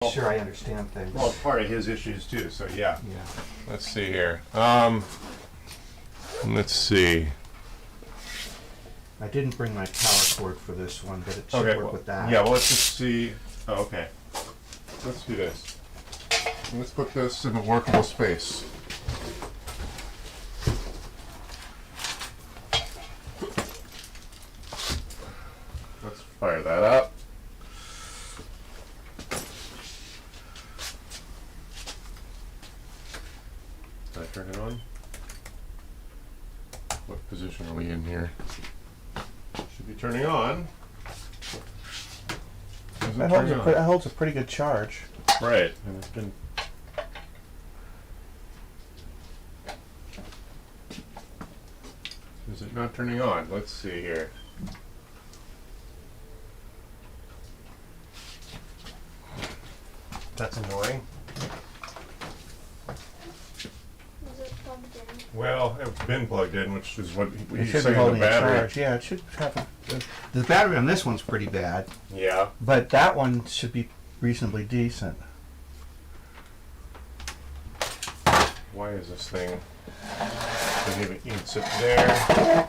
Sure, I understand things. Well, it's part of his issues too, so yeah. Yeah. Let's see here. Let's see. I didn't bring my power cord for this one, but it should Okay, work well, with that. yeah, well, let's just see. Oh, okay. Let's do this. Let's put this in a workable space. Let's fire that up. Did I turn it on? What position are we in here? Should be turning on. That holds a pretty good charge. Right, and it's been. Is it not turning on? Let's see here. That's annoying. Is it plugged in? Well, it's been plugged in, which is what It he's should be saying the holding a battery. charge. Yeah, it should have the battery on this one's pretty bad, Yeah. but that one should be reasonably decent. Why is this thing? Doesn't even you can sit there.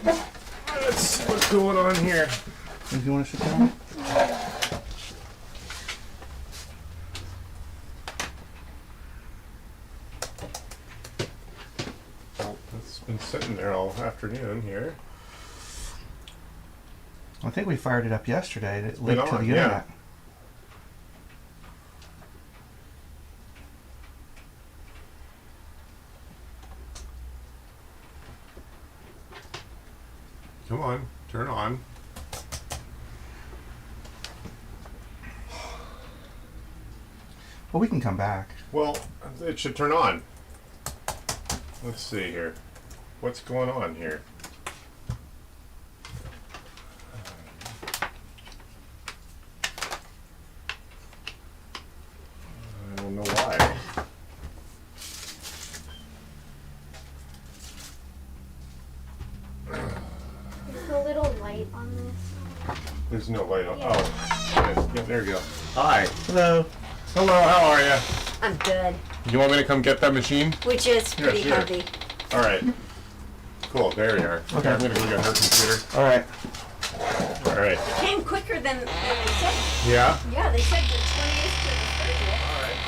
Let's see what's going on here. Do you want to sit down? Well, it's been sitting there all afternoon here. I think we fired it up yesterday and it been linked to the on, yeah. internet. Come on, turn on. Well, we can come back. Well, it should turn on. Let's see here. What's going on here? I don't know why. There's a little light on this. There's no light on. Yeah. Oh, yeah, there you go. Hi. Hello. Hello, how are you? I'm good, You want me to come get that machine? which is Yeah, pretty sure. heavy. All right. Cool, there you are. Okay. I'm going to go get her computer. All right. All right. It came quicker than they said. Yeah? Yeah, they said the 20th to the 30th. All right.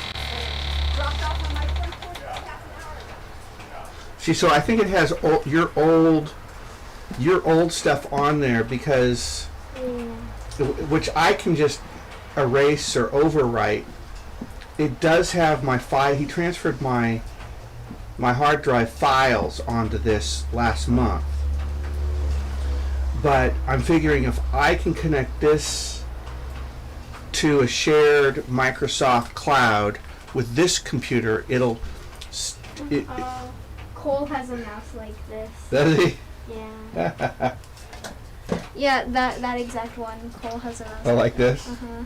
Dropped off on my front porch half an hour ago. See, so I think it has your old stuff on there because, Yeah. which I can just erase or overwrite. It does have my file. He transferred my hard drive files onto this last month. But I'm figuring if I can connect this to a shared Microsoft cloud with this computer, it'll. Cole has a mouse like this. Does he? Yeah. Yeah, that exact one. Cole has a mouse. Oh, like this? Uh huh.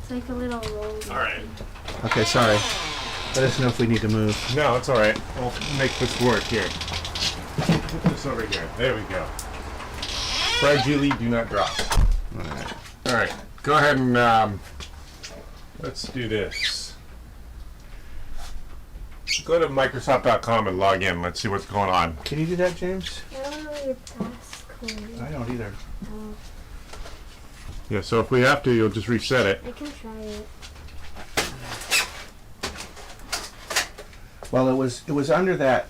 It's like a little roll. All right. Okay, sorry. Let us know if we need to move. No, it's all right. We'll make this work here. Put this over here. There we go. Fragilely do not drop. All right. All right. Go ahead and let's do this. Go to Microsoft.com and log in. Let's see what's going on. Can you do that, James? I don't know your passcode. I don't either. Oh, Yeah, so if we have to, you'll just reset it. I can try it. Well, it was under that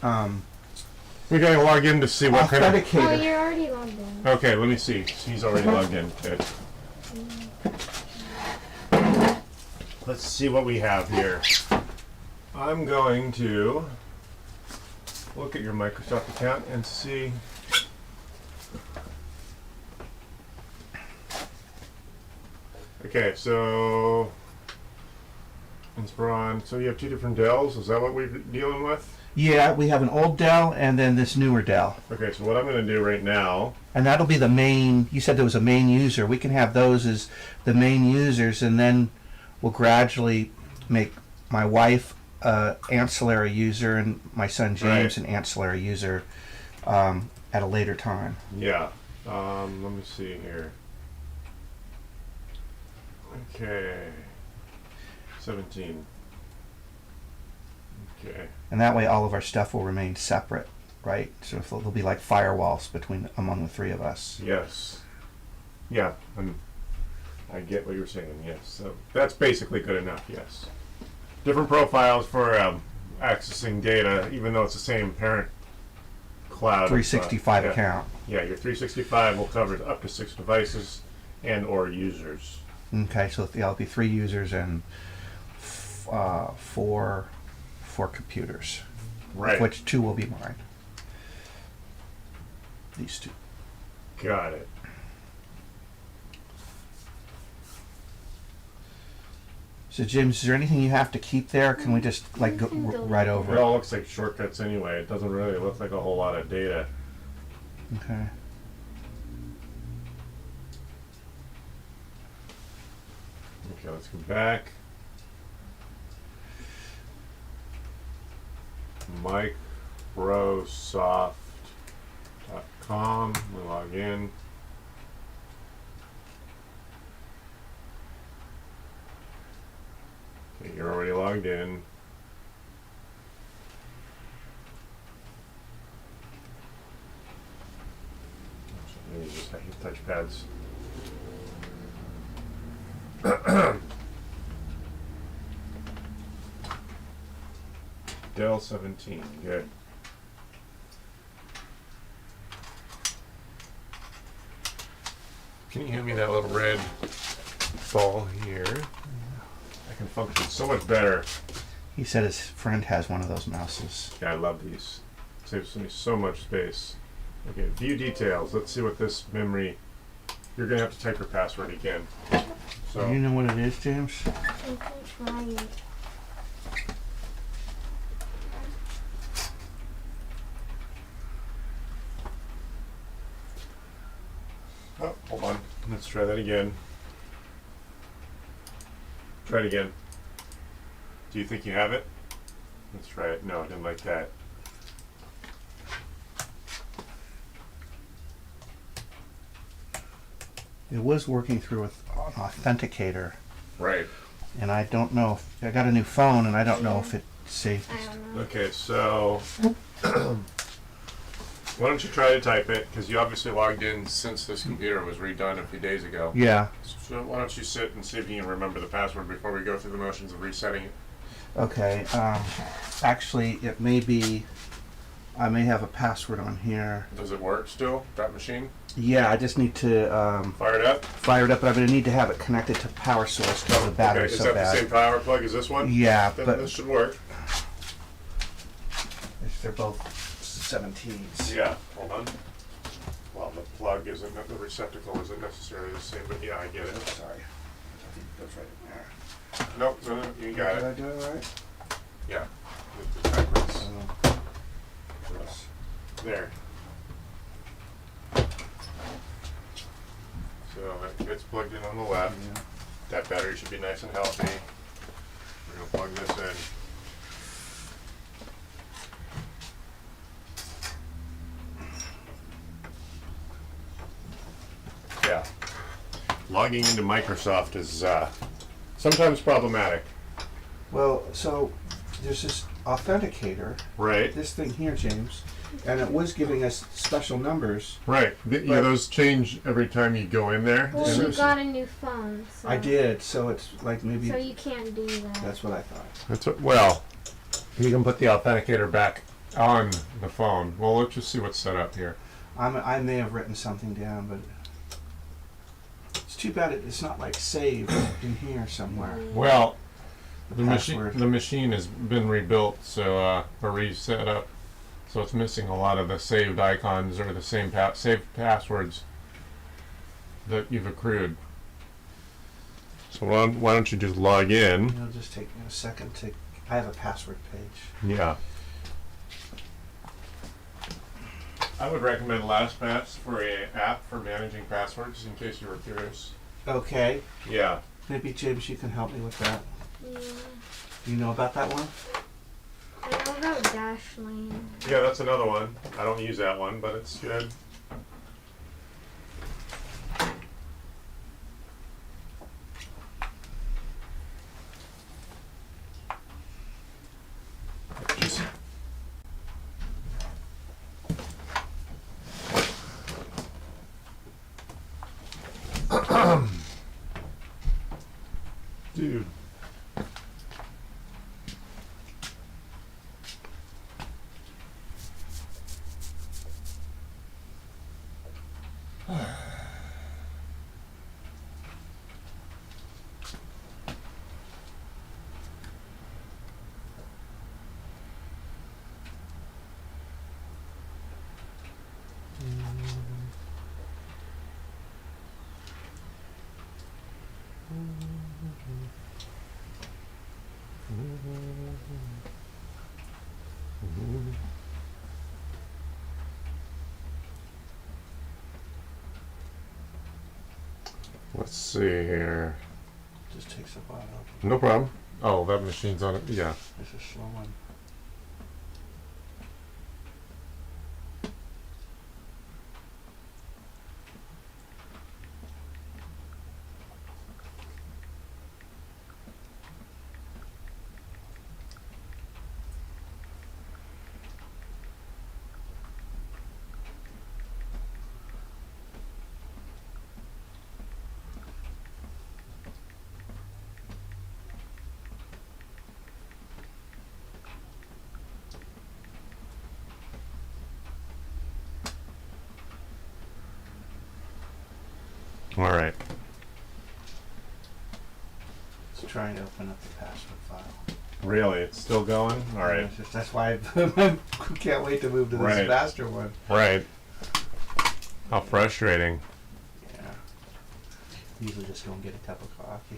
We gotta log in to see what kind of. Oh, authenticator. you're already logged in. Okay, let me see. He's already logged in. Good. Let's see what we have here. I'm going to look at your Microsoft account and see. Okay, so Inspiron. So you have two different Dells. Is that what we're dealing with? Yeah, we have an old Dell and then this newer Dell. Okay, so what I'm going to do right now. And that'll be the main, you said there was a main user. We can have those as the main users and then we'll gradually make my wife ancillary user and my son James Right. an ancillary user at a later time. Yeah. Let me see here. Okay. 17. Okay. And that way all of our stuff will remain separate, right? So if there'll be like firewalls among the three of us. Yes. Yeah, I get what you're saying, yes. So that's basically good enough, yes. Different profiles for accessing data, even though it's the same parent cloud. 365 yeah. account. Yeah, your 365 will cover up to 6 devices and or users. Okay, so there'll be 3 users and 4 computers. Right. Of which 2 will be mine. These 2. Got it. So James, is there anything you have to keep there? Or can we just like go can delete right it. over It it? all looks like shortcuts anyway. It doesn't really look like a whole lot of data. Okay. Okay, let's go back. Microsoft.com. We log in. Okay, you're already logged in. Let me just hit touchpads. Dell 17, good. Can you hand me that little red ball here? I can function so much better. He said his friend has one of those mouses. Yeah, I love these. Saves me so much space. Okay, view details. Let's see what this memory. You're gonna have to type your password again. So Do you know what it is, James? I can try it. oh, hold on. Let's try that again. Try it again. Do you think you have it? Let's try it. No, I didn't like that. It was working through an authenticator, Right. and I don't know if I got a new phone, and I don't know if it saved. I don't know. Okay, so why don't you try to type it? Because you obviously logged in since this computer was redone a few days ago. Yeah. So why don't you sit and see if you can remember the password before we go through the motions of resetting it? Okay. Actually, it may be. I may have a password on here. Does it work still, that machine? Yeah, I just need to Fire it up? fire it up, but I'm going to need to have it connected to power source because the Okay, battery's is so that bad. the same power plug as this one? Yeah, Then but this should work. they're both 17s. Yeah, hold on. Well, the plug isn't, the receptacle isn't necessarily the same, but yeah, I get it. Sorry. That's right in there. Nope, no, you got Did it. I do it right? Yeah. With the backwards. Yes. There. So it's plugged in on the left. Yeah. That battery should be nice and healthy. We're gonna plug this in. Yeah. Logging into Microsoft is sometimes problematic. Well, so there's this authenticator, Right. this thing here, James, and it was giving us special numbers. Right. Yeah, But- those change every time you go in there. Well, And you there's- got a new phone, so I did, so it's like maybe So you can't do that. that's what I thought. Well, you can put the authenticator back on the phone. Well, let's just see what's set up here. I may have written something down, but it's too bad it's not like saved in here somewhere. Well, The password. the machine has been rebuilt, so or reset up, so it's missing a lot of the saved icons or the same saved passwords that you've accrued. So why don't you just log in? It'll just take me a second to. I have a password page. Yeah. I would recommend LastPass for a app for managing passwords, in case you were curious. Okay, Yeah. maybe James, you can help me with that. Yeah. Do you know about that one? I know about Dashlane. Yeah, that's another one. I don't use that one, but it's good. Dude. Let's see here. Just takes a while. No problem. Oh, that machine's on it. Yeah. It's a slow one. All right. It's trying to open up the password file. Really? It's still going? All right. It's just, that's why I can't wait to move to this Right. faster one. Right. How frustrating. Yeah. Usually just go and get a cup of coffee.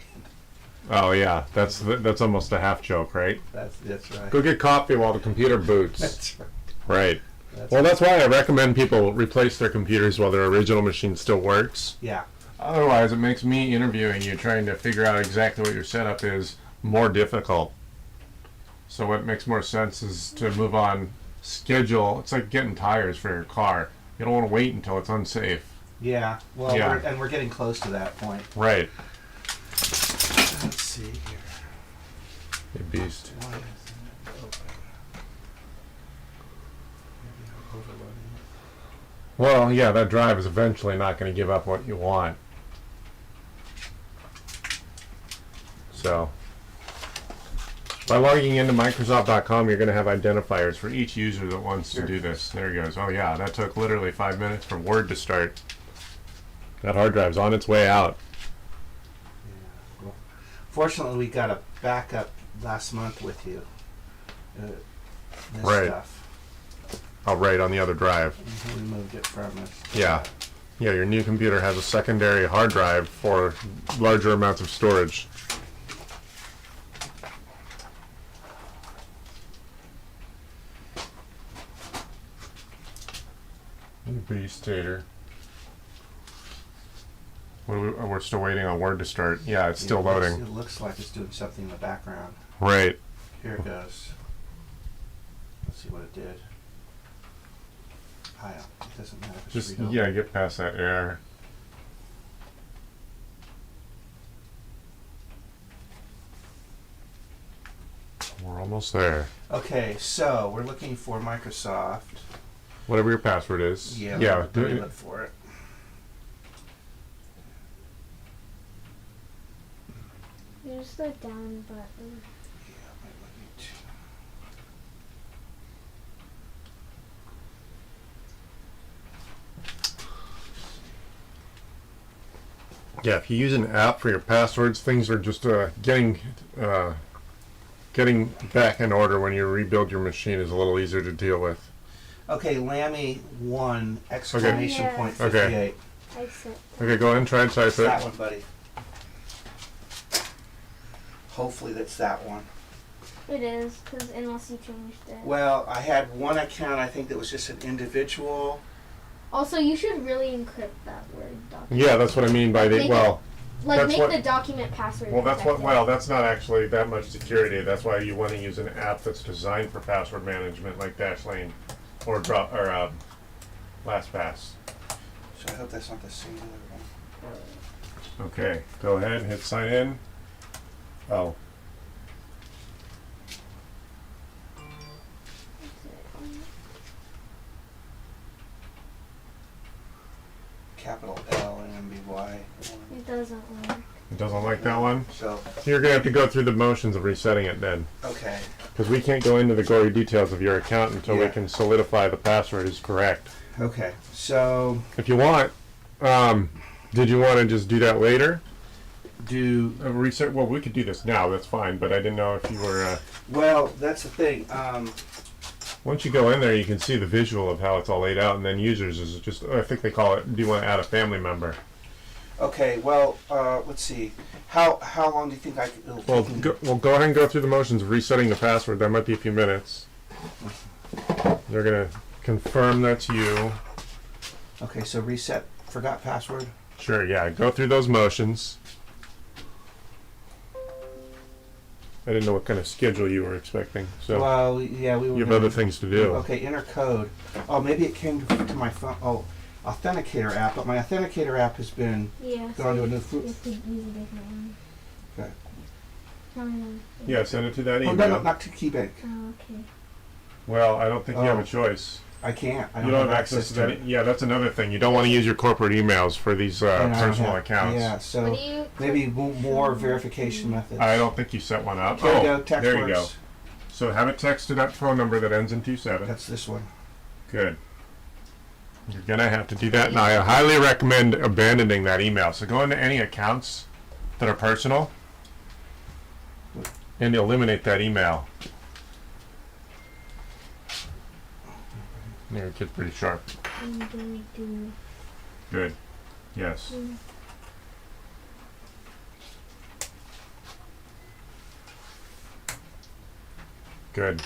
Oh yeah, that's almost a half joke, right? That's right. Go get coffee while the computer boots. That's right. Right. That's Well, right. that's why I recommend people replace their computers while their original machine still works. Yeah. Otherwise, it makes me interviewing you, trying to figure out exactly what your setup is, more difficult. So what makes more sense is to move on schedule. It's like getting tires for your car. You don't want to wait until it's unsafe. Yeah. Well, Yeah. we're getting close to that point. Right. Let's see here. You beast. Why isn't it open? Maybe I'm overloading it. Well, yeah, that drive is eventually not going to give up what you want. So, by logging into Microsoft.com, you're going to have identifiers for each user that wants to do this. There he goes. Oh yeah, that took literally 5 minutes for Word to start. That hard drive's on its way out. Yeah. Well, fortunately, we got a backup last month with you. This Right. stuff. Oh, right, on the other drive. We moved it from us. Yeah. Yeah, your new computer has a secondary hard drive for larger amounts of storage. Beast tater. We're still waiting on Word to start. Yeah, it's still loading. It looks like it's doing something in the background. Right. Here it goes. Let's see what it did. It doesn't matter if it's Just, read yeah, get past that error. We're almost there. Okay, so we're looking for Microsoft. Whatever your password is. Yeah, Yeah. let me look for it. There's the down button. Yeah, might let me too. Yeah, if you use an app for your passwords, things are just getting back in order when you rebuild your machine is a little easier to deal with. Okay, Lammy 1 exclamation Okay. point Okay. 58. I said, Okay, go ahead and try and type It's that it. one, buddy. Hopefully that's that one. it is, because unless you changed it. Well, I had one account, I think that was just an individual. Also, you should really encrypt that Word document. Yeah, that's what I mean by the, Make well, Like, that's make what- the document password well, that's what, protected. well, that's not actually that much security. That's why you want to use an app that's designed for password management like Dashlane or LastPass. So I hope that's not the singular one. Okay, go ahead, hit sign in. Oh, Capital L and MBY. It doesn't work. It doesn't like that one? So, You're going to have to go through the motions of resetting it then. okay. Because we can't go into the gory details of your account until we Yeah. can solidify the password is correct. Okay. So, If you want, did you want to just do that later? do Reset? Well, we could do this now. That's fine. But I didn't know if you were. well. That's the thing. Once you go in there, you can see the visual of how it's all laid out, and then users is just. I think they call it. Do you want to add a family member? Okay. Well, let's see. How long do you think it'll Well, take me? go ahead and go through the motions of resetting the password. That might be a few minutes. They're gonna confirm that's you. Okay. So reset. Forgot password. Sure. Yeah. Go through those motions. I didn't know what kind of schedule you were expecting. So Well, yeah, we were. you have gonna- other things to do. Okay. Enter code. Oh, maybe it came to my phone. Oh, authenticator app. But my authenticator app has been Yeah. gone to a new You food. have to use a different one. Okay. Tell me one. Yeah. Send it to that Oh, email. no, not to KeyBank. Oh, okay. Well, I don't think you have Oh. a choice. I can't. I You don't have access to that. it. Yeah, that's another thing. You don't want to use your corporate emails for these And I don't personal have- accounts. Yeah, What so do you? maybe more verification methods. I don't think you set one up. There you Oh, go. Text there you works. go. So have it text to that phone number that ends in 27. That's this one. Good. You're gonna have to do that, and I highly recommend abandoning that email. So go into any accounts that are personal and eliminate that email. Your kid's pretty sharp. Do. Good. Yes. Good.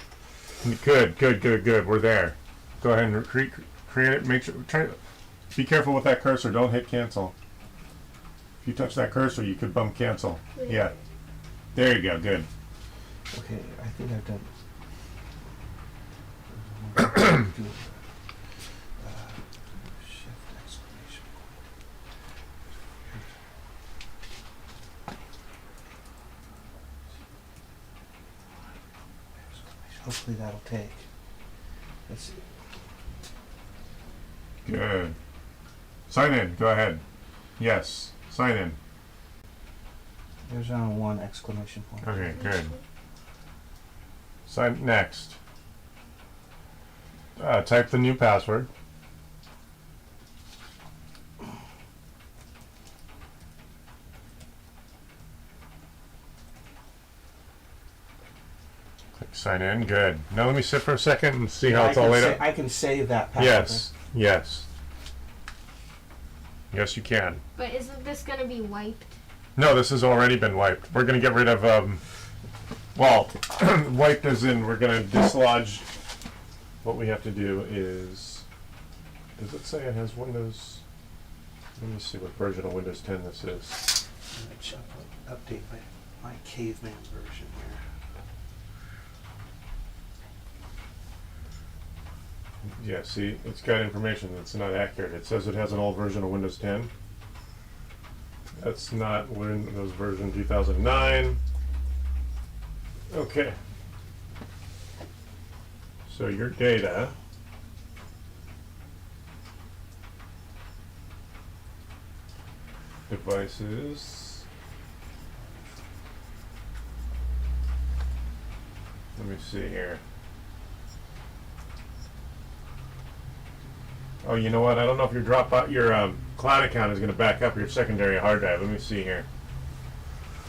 Good. We're there. Go ahead and create it. Make sure. Be careful with that cursor. Don't hit cancel. If you touch that cursor, you could bump cancel. Yeah. There you go. Good. Okay, I think I've done. Shift exclamation point. Hopefully that'll take. Let's see. Good. Sign in. Go ahead. Yes. Sign in. There's only one exclamation point. Okay. Good. Sign next. Type the new password. Click sign in. Good. Now let me sit for a second and see how I it's all can laid sa- out. I can save that password. Yes. Yes. Yes, you can. But isn't this gonna be wiped? No, this has already been wiped. We're going to get rid of, well, wiped as in we're going to dislodge. What we have to do is, does it say it has Windows? Let me see what version of Windows 10 this is. I'm gonna update my caveman version here. Yeah, see, it's got information that's not accurate. It says it has an old version of Windows 10. That's not Windows version 2009. Okay. So your data. Devices. Let me see here. Oh, you know what? I don't know if your your cloud account is going to back up your secondary hard drive. Let me see here.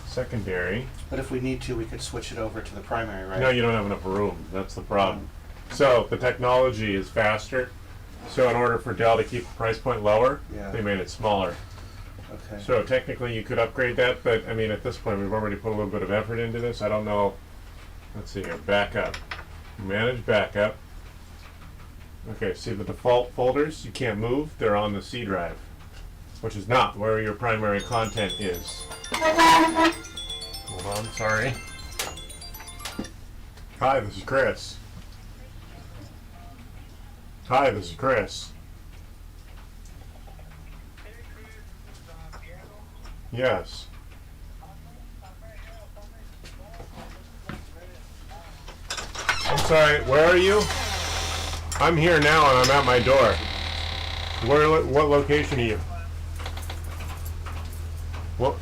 Secondary. But if we need to, we could switch it over to the primary, right? No, you don't have enough room. That's the problem. So the technology is faster. So in order for Dell to keep the price point lower, Yeah. they made it smaller. Okay. So technically you could upgrade that, but I mean at this point we've already put a little bit of effort into this. I don't know. Let's see here. Backup. Manage backup. Okay, see the default folders you can't move. They're on the C drive, which is not where your primary content is. Hold on, sorry. Hi, this is Chris. Hi, this is Chris. Yes. I'm sorry, where are you? I'm here now and I'm at my door. What location are you? What?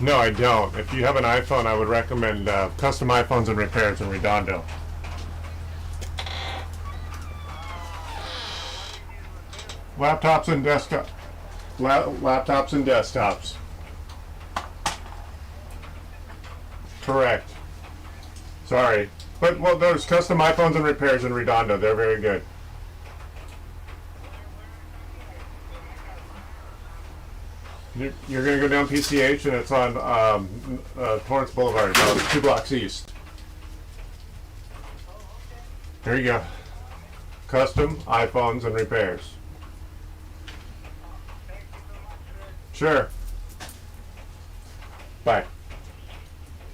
No, I don't. If you have an iPhone, I would recommend Custom iPhones and Repairs in Redondo. Laptops and desktop. Laptops and desktops. Correct. Sorry. But, well, there's Custom iPhones and Repairs in Redondo. They're very good. You're going to go down PCH, and it's on Torrance Boulevard, about 2 blocks east. There you go. Custom iPhones and Repairs. Sure. Bye.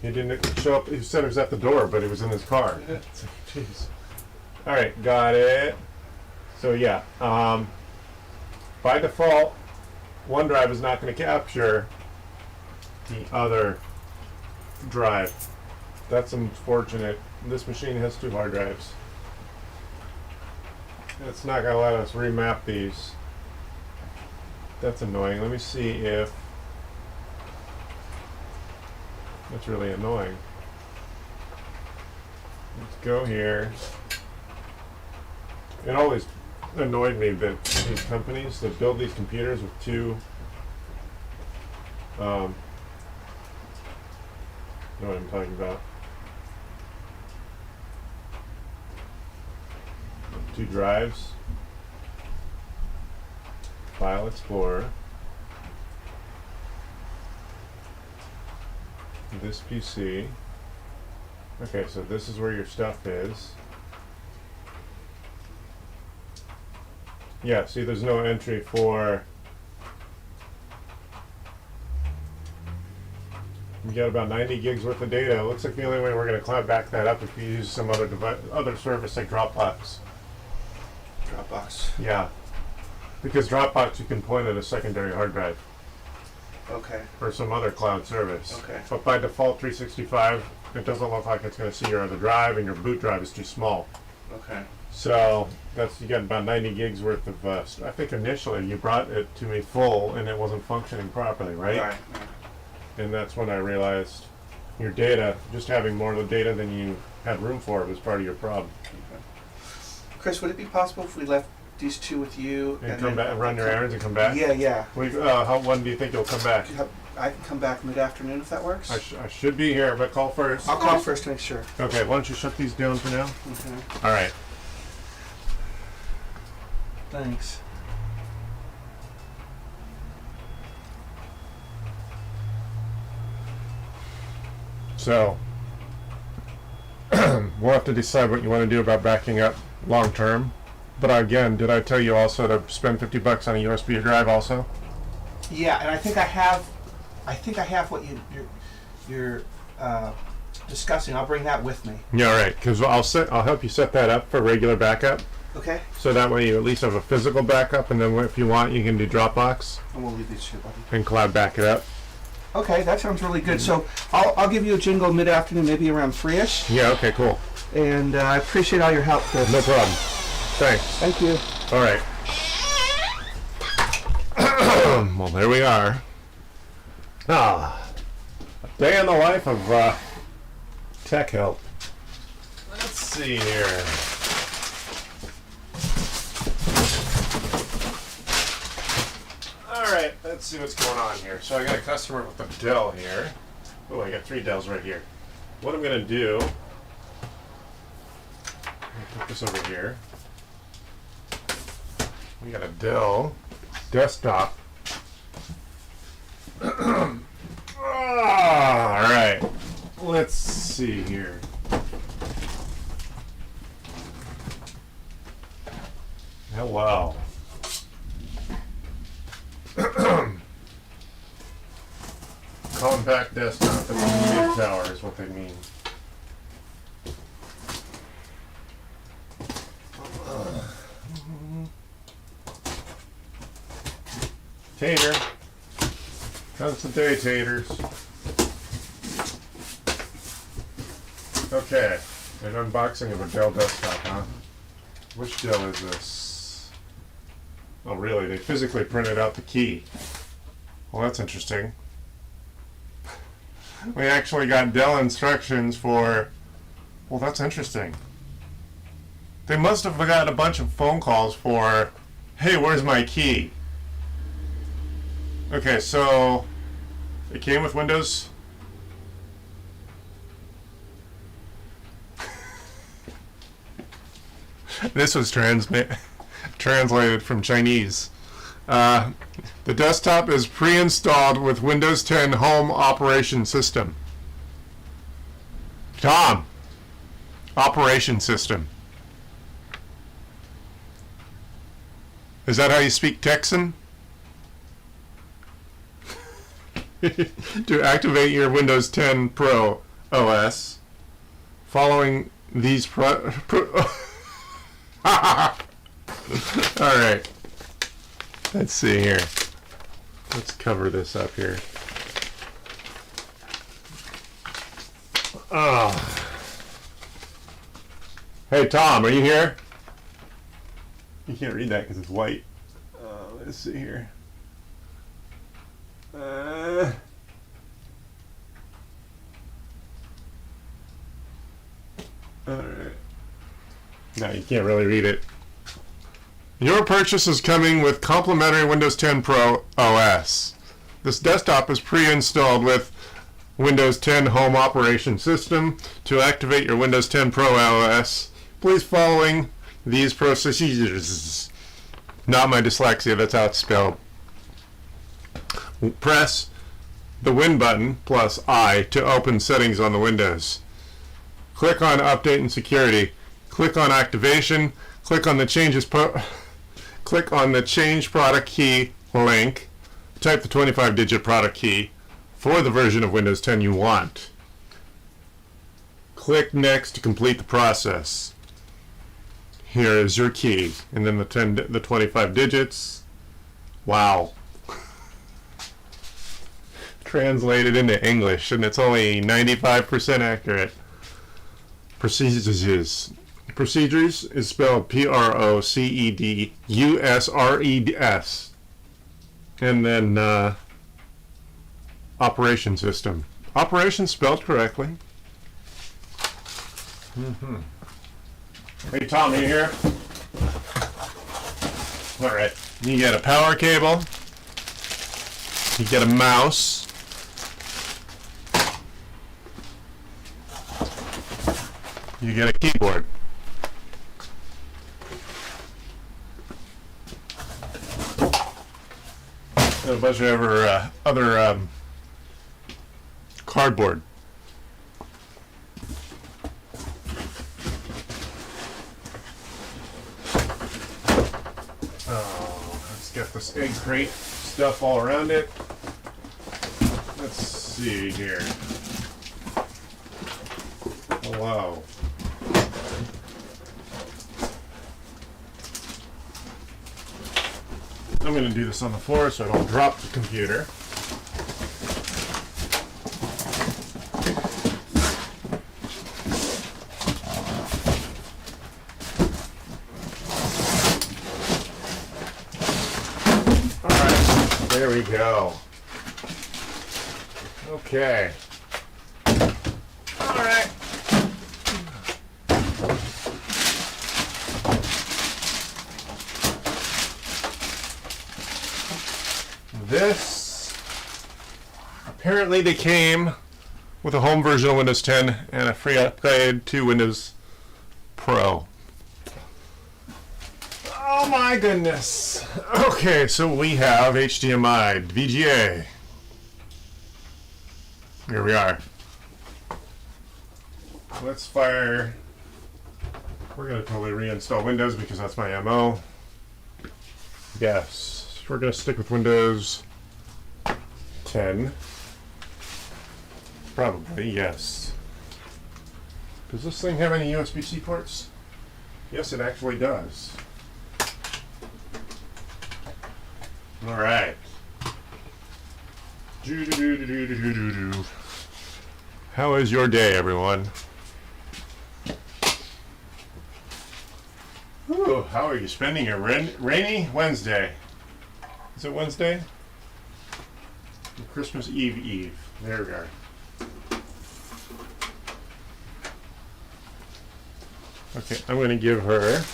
He didn't show up. He said he was at the door, but he was in his car. Jeez. All right, got it. So yeah, by default, OneDrive is not going to capture the other drive. That's unfortunate. This machine has 2 hard drives. It's not going to let us remap these. That's annoying. Let me see if... That's really annoying. Let's go here. It always annoyed me that these companies that build these computers with 2 you know what I'm talking about. 2 drives. File Explorer. This PC. Okay, so this is where your stuff is. Yeah, see, there's no entry for... We got about 90 gigs worth of data. It looks like the only way we're going to cloud back that up if you use some other service like Dropbox. Dropbox. Yeah. Because Dropbox, you can point at a secondary hard drive. Okay. Or some other cloud service. Okay. But by default, 365, it doesn't look like it's going to see your other drive, and your boot drive is too small. Okay. So you got about 90 gigs worth of I think initially you brought it to me full and it wasn't functioning properly, right? Right. And that's when I realized your data, just having more of the data than you had room for, was part of your problem. Okay. Chris, would it be possible if we left these 2 with you And come back and run your errands and come back? Yeah. When do you think you'll come back? I can come back mid-afternoon if that works. I should be here, but call first. I'll call first to make sure. Okay, why don't you shut these down for now? Okay. All right. Thanks. So, we'll have to decide what you want to do about backing up long term. But again, did I tell you also to spend $50 on a USB drive also? Yeah, and I think I have what you're discussing. I'll bring that with me. Yeah, right. Because I'll help you set that up for regular backup. Okay. So that way you at least have a physical backup, and then if you want, you can do Dropbox And we'll leave these 2, buddy. and cloud back it up. Okay, that sounds really good. So I'll give you a jingle mid-afternoon, maybe around 3-ish. Yeah. Okay. Cool. And I appreciate all your help, Chris. No problem. Thanks. Thank you. All right. Well, there we are. A day in the life of tech help. Let's see here. All right, let's see what's going on here. So I got a customer with a Dell here. Oh, I got 3 Dells right here. What I'm going to do, put this over here. We got a Dell desktop. All right, let's see here. Hello. Compact desktop at the Mid Tower is what they mean. Tater. Comes the day, taters. Okay, an unboxing of a Dell desktop, huh? Which Dell is this? Oh, really? They physically printed out the key. Well, that's interesting. We actually got Dell instructions for. Well, that's interesting. They must have got a bunch of phone calls for, hey, where's my key? Okay, so it came with Windows. This was translated from Chinese. The desktop is pre-installed with Windows 10 Home Operation System. Tom, Operation System. Is that how you speak Texan? To activate your Windows 10 Pro OS, following these All right. Let's see here. Let's cover this up here. Oh. Hey, Tom, are you here? You can't read that because it's white. Let's see here. All right. No, you can't really read it. Your purchase is coming with complimentary Windows 10 Pro OS. This desktop is pre-installed with Windows 10 Home Operation System. To activate your Windows 10 Pro OS, please following these procedures. Not my dyslexia, that's how it's spelled. Press the Win button plus I to open settings on the Windows. Click on Update and Security. Click on Activation. Click on the click on the Change Product Key link. Type the 25-digit product key for the version of Windows 10 you want. Click Next to complete the process. Here is your key, and then the 25 digits. Wow. Translated into English, and it's only 95% accurate. Procedures. Procedures is spelled Procedures. And then Operation System. Operation spelled correctly. Mm-hmm. Hey, Tom, are you here? All right. You get a power cable. You get a mouse. You get a keyboard. And a bunch of other cardboard. Let's get this egg crate stuff all around it. Let's see here. Hello. I'm going to do this on the floor so I don't drop the computer. Alright, there we go. Okay. Alright. This, apparently they came with a home version of Windows 10 and a free upgrade to Windows Pro. Oh my goodness. Okay, so we have HDMI, VGA. Here we are. Let's fire. We're going to totally reinstall Windows because that's my MO. Yes. We're going to stick with Windows 10. Probably, yes. Does this thing have any USB-C ports? Yes, it actually does. All right. How is your day, everyone? Ooh, how are you spending a rainy Wednesday? Is it Wednesday? Christmas Eve. There we are. Okay, I'm going to give her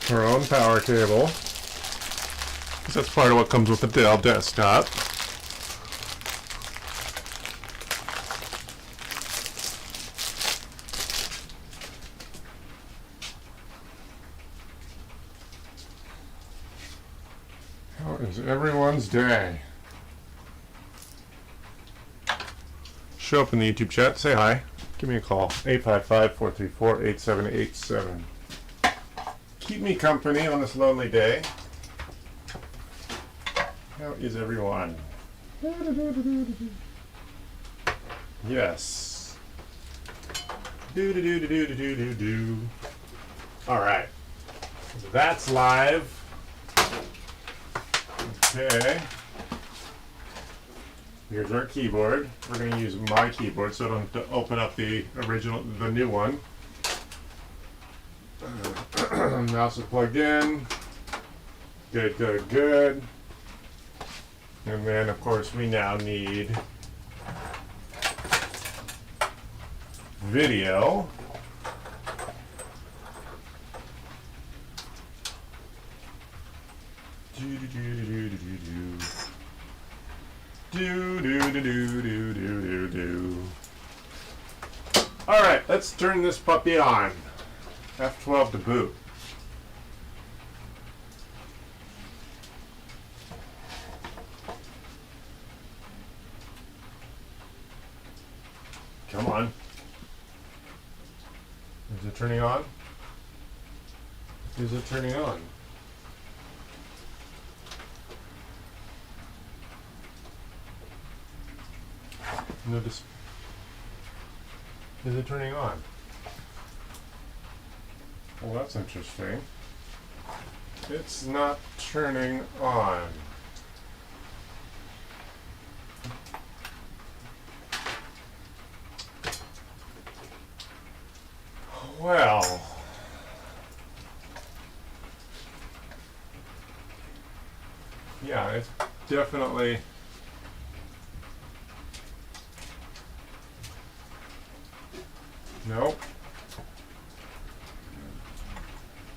her own power cable. 'Cause that's part of what comes with the Dell desktop. How is everyone's day? Show up in the YouTube chat, say hi. Give me a call, 855-434-8787. Keep me company on this lonely day. How is everyone? Yes. Do. All right. So that's live. Okay. Here's our keyboard. We're going to use my keyboard so I don't have to open up the new one. Mouse is plugged in. Good. And then, of course, we now need video. All right, let's turn this puppy on. F12 to boot. Come on. Is it turning on? Is it turning on? No dis- Is it turning on? Well, that's interesting. It's not turning on. Well, yeah, it's definitely nope.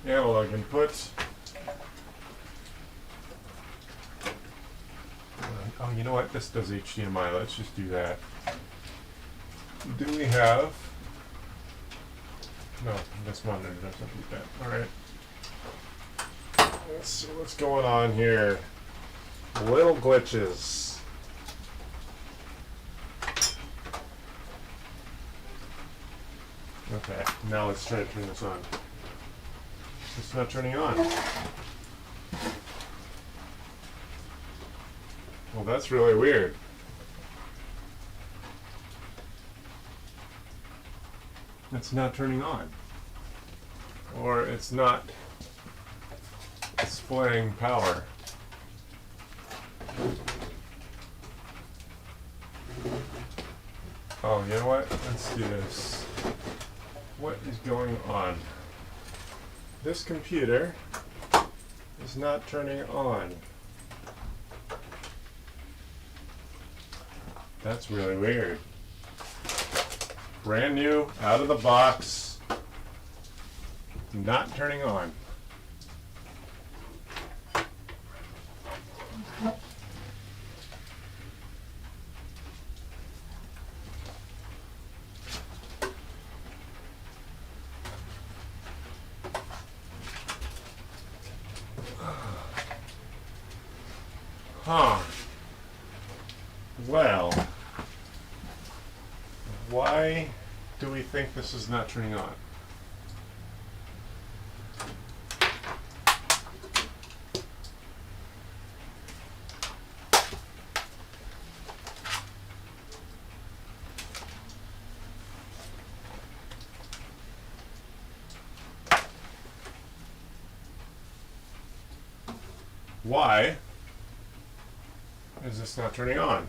Analog input. Oh, you know what? This does HDMI. Let's just do that. Do we have? No, this monitor doesn't do that. All right. Let's see what's going on here. Little glitches. Okay, now let's try to turn this on. It's not turning on. Well, that's really weird. It's not turning on. Or it's not displaying power. Oh, you know what? Let's do this. What is going on? This computer is not turning on. That's really weird. Brand new, out of the box, not turning on. Huh. Well, why do we think this is not turning on? Why is this not turning on?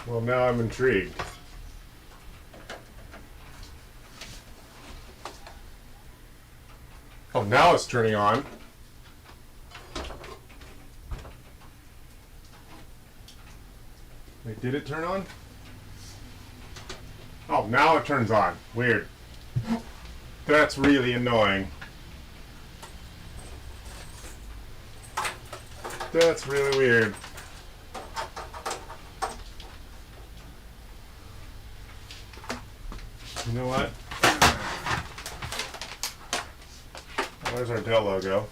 Well, now I'm intrigued. Oh, now it's turning on. Wait, did it turn on? Oh, now it turns on. Weird. That's really annoying. That's really weird. You know what? Oh, there's our Dell logo.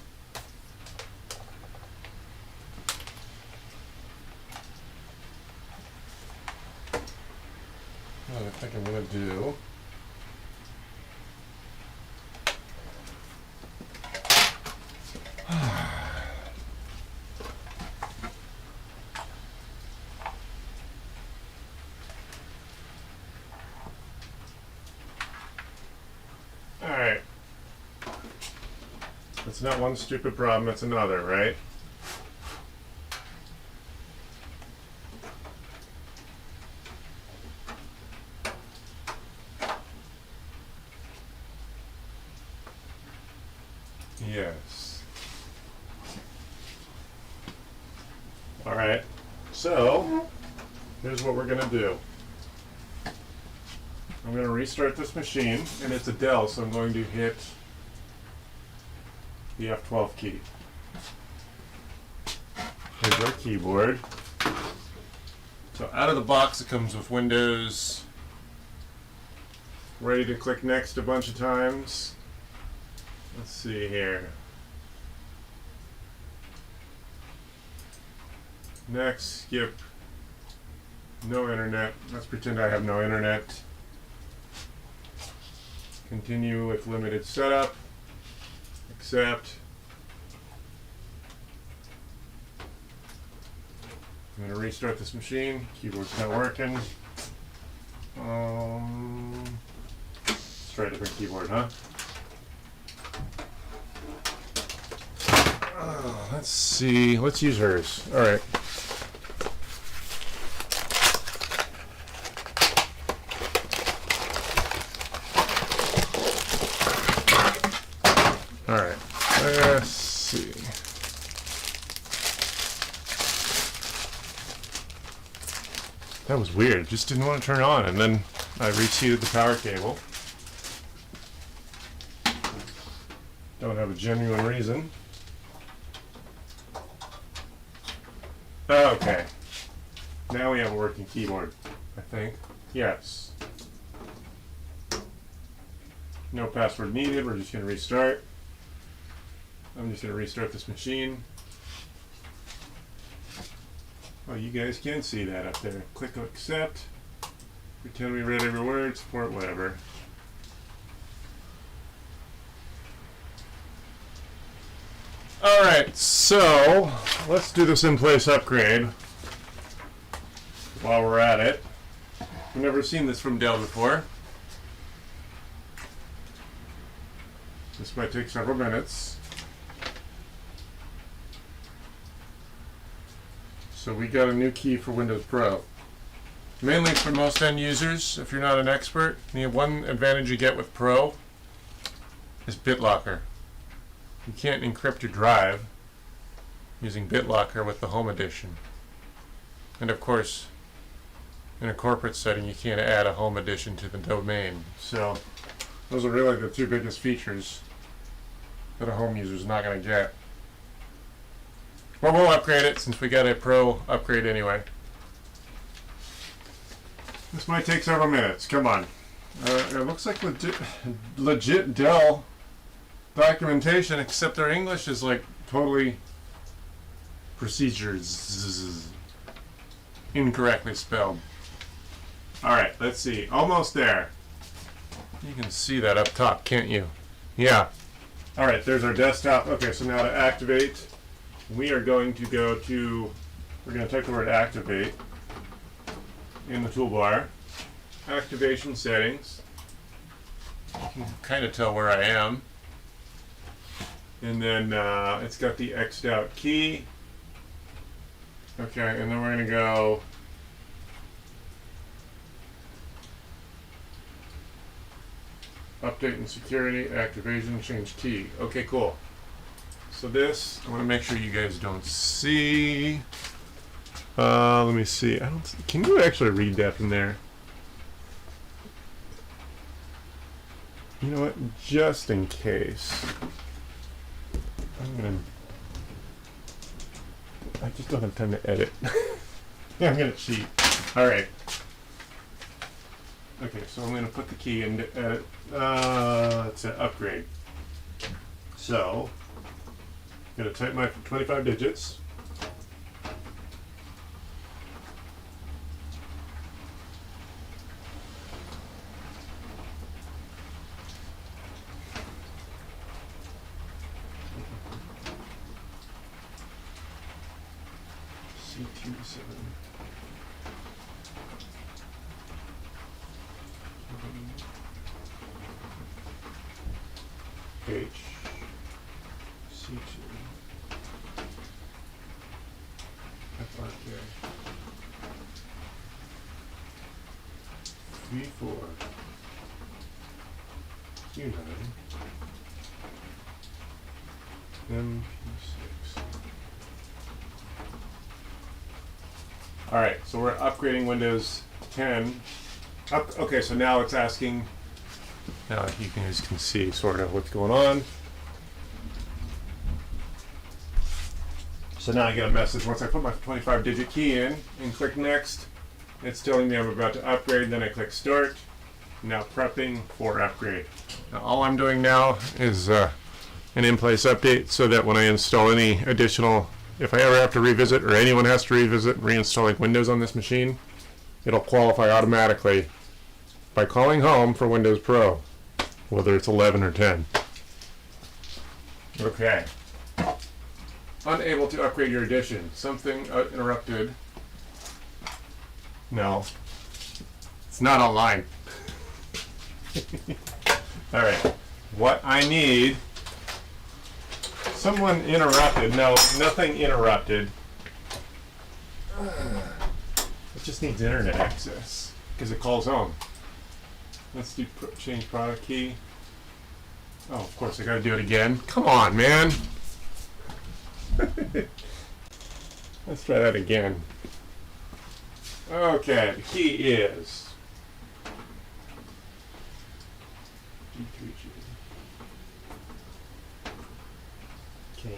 What I think I'm gonna do. Alright. It's not one stupid problem, it's another, right? Yes. Alright. So, here's what we're gonna do. I'm going to restart this machine, and it's a Dell, so I'm going to hit the F12 key. Here's our keyboard. So out of the box it comes with Windows. Ready to click next a bunch of times. Let's see here. Next, skip. No internet. Let's pretend I have no internet. Continue with limited setup. Accept. I'm going to restart this machine. Keyboard's not working. Let's try a different keyboard, huh? Let's see. Let's use hers. All right. All right. Let's see. That was weird. It just didn't want to turn on, and then I reseated the power cable. Don't have a genuine reason. Okay. Now we have a working keyboard, I think. Yes. No password needed. We're just going to restart. I'm just going to restart this machine. Oh, you guys can see that up there. Click accept. Pretend we read every word. Support whatever. Alright, so let's do this in-place upgrade while we're at it. I've never seen this from Dell before. This might take several minutes. So we got a new key for Windows Pro. Mainly for most end users, if you're not an expert, the one advantage you get with Pro is BitLocker. You can't encrypt your drive using BitLocker with the Home Edition. And of course, in a corporate setting, you can't add a Home Edition to the domain. So those are really the two biggest features that a home user is not going to get. Well, we'll upgrade it since we got a Pro upgrade anyway. This might take several minutes. Come on. It looks like legit Dell documentation, except their English is like totally procedures incorrectly spelled. Alright, let's see. Almost there. You can see that up top, can't you? Yeah. Alright, there's our desktop. Okay, so now to activate, we are going to go to, we're going to type the word activate in the toolbar. Activation settings. You can kind of tell where I am. And then it's got the X'd out key. Okay, and then we're going to go Update and security, activation, change key. Okay, cool. So this, I want to make sure you guys don't see. Let me see. I don't. Can you actually read that from there? You know what? Just in case, I just don't have time to edit. Yeah, I'm gonna cheat. All right. Okay, so I'm gonna put the key in edit. Let's say upgrade. So, I'm gonna type my 25 digits. C27. H C2 FRJ V4 Q9 MP6. All right, so we're upgrading Windows 10. Okay, so now it's asking. Now you guys can see sort of what's going on. So now I get a message once I put my 25-digit key in and click next. It's telling me I'm about to upgrade. Then I click start. Now prepping for upgrade. Now all I'm doing now is an in-place update so that when I install any additional, if I ever have to revisit or anyone has to revisit reinstalling Windows on this machine, it'll qualify automatically by calling home for Windows Pro, whether it's 11 or 10. Okay. Unable to upgrade your edition. Something interrupted. No. It's not online. Alright. What I need. Someone interrupted. No, nothing interrupted. It just needs internet access because it calls home. Let's do change product key. Oh, of course, I gotta do it again. Come on, man. Let's try that again. Okay, the key is D3G. Okay.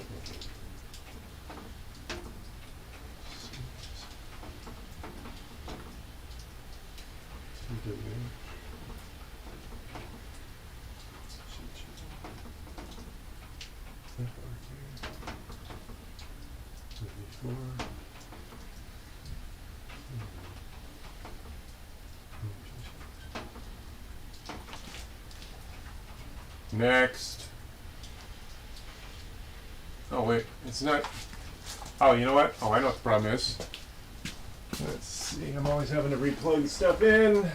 Next. Oh wait, it's not. Oh, you know what? Oh, I know what the problem is. Let's see, I'm always having to replug stuff in.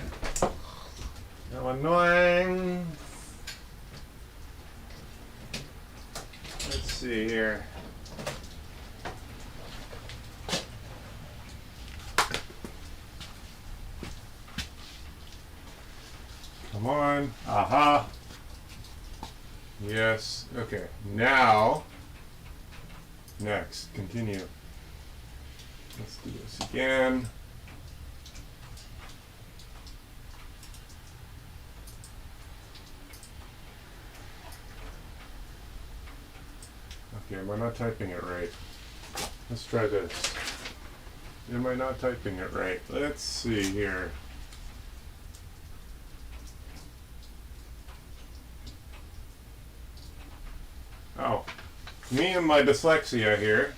How annoying. Let's see here. Come on. Aha. Yes. Okay. Now. Next. Continue. Let's do this again. Okay, am I not typing it right? Let's try this. Am I not typing it right? Let's see here. Oh, me and my dyslexia here.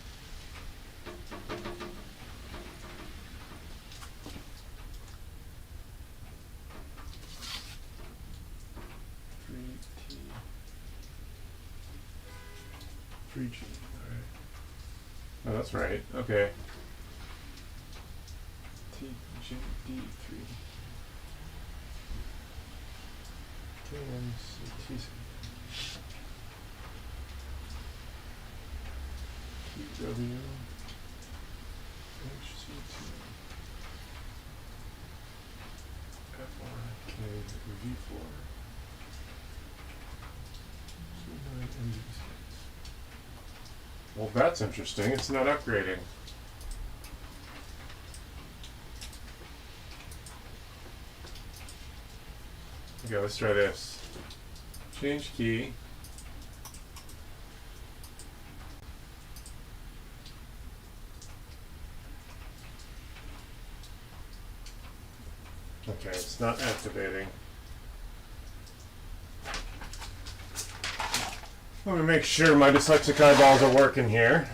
All right. Oh, that's right. Okay. TGD3. KMCTC. QW. HC2. FRK V4. Well, that's interesting. It's not upgrading. Okay, let's try this. Change key. Okay, it's not activating. Let me make sure my dyslexic eyeballs are working here.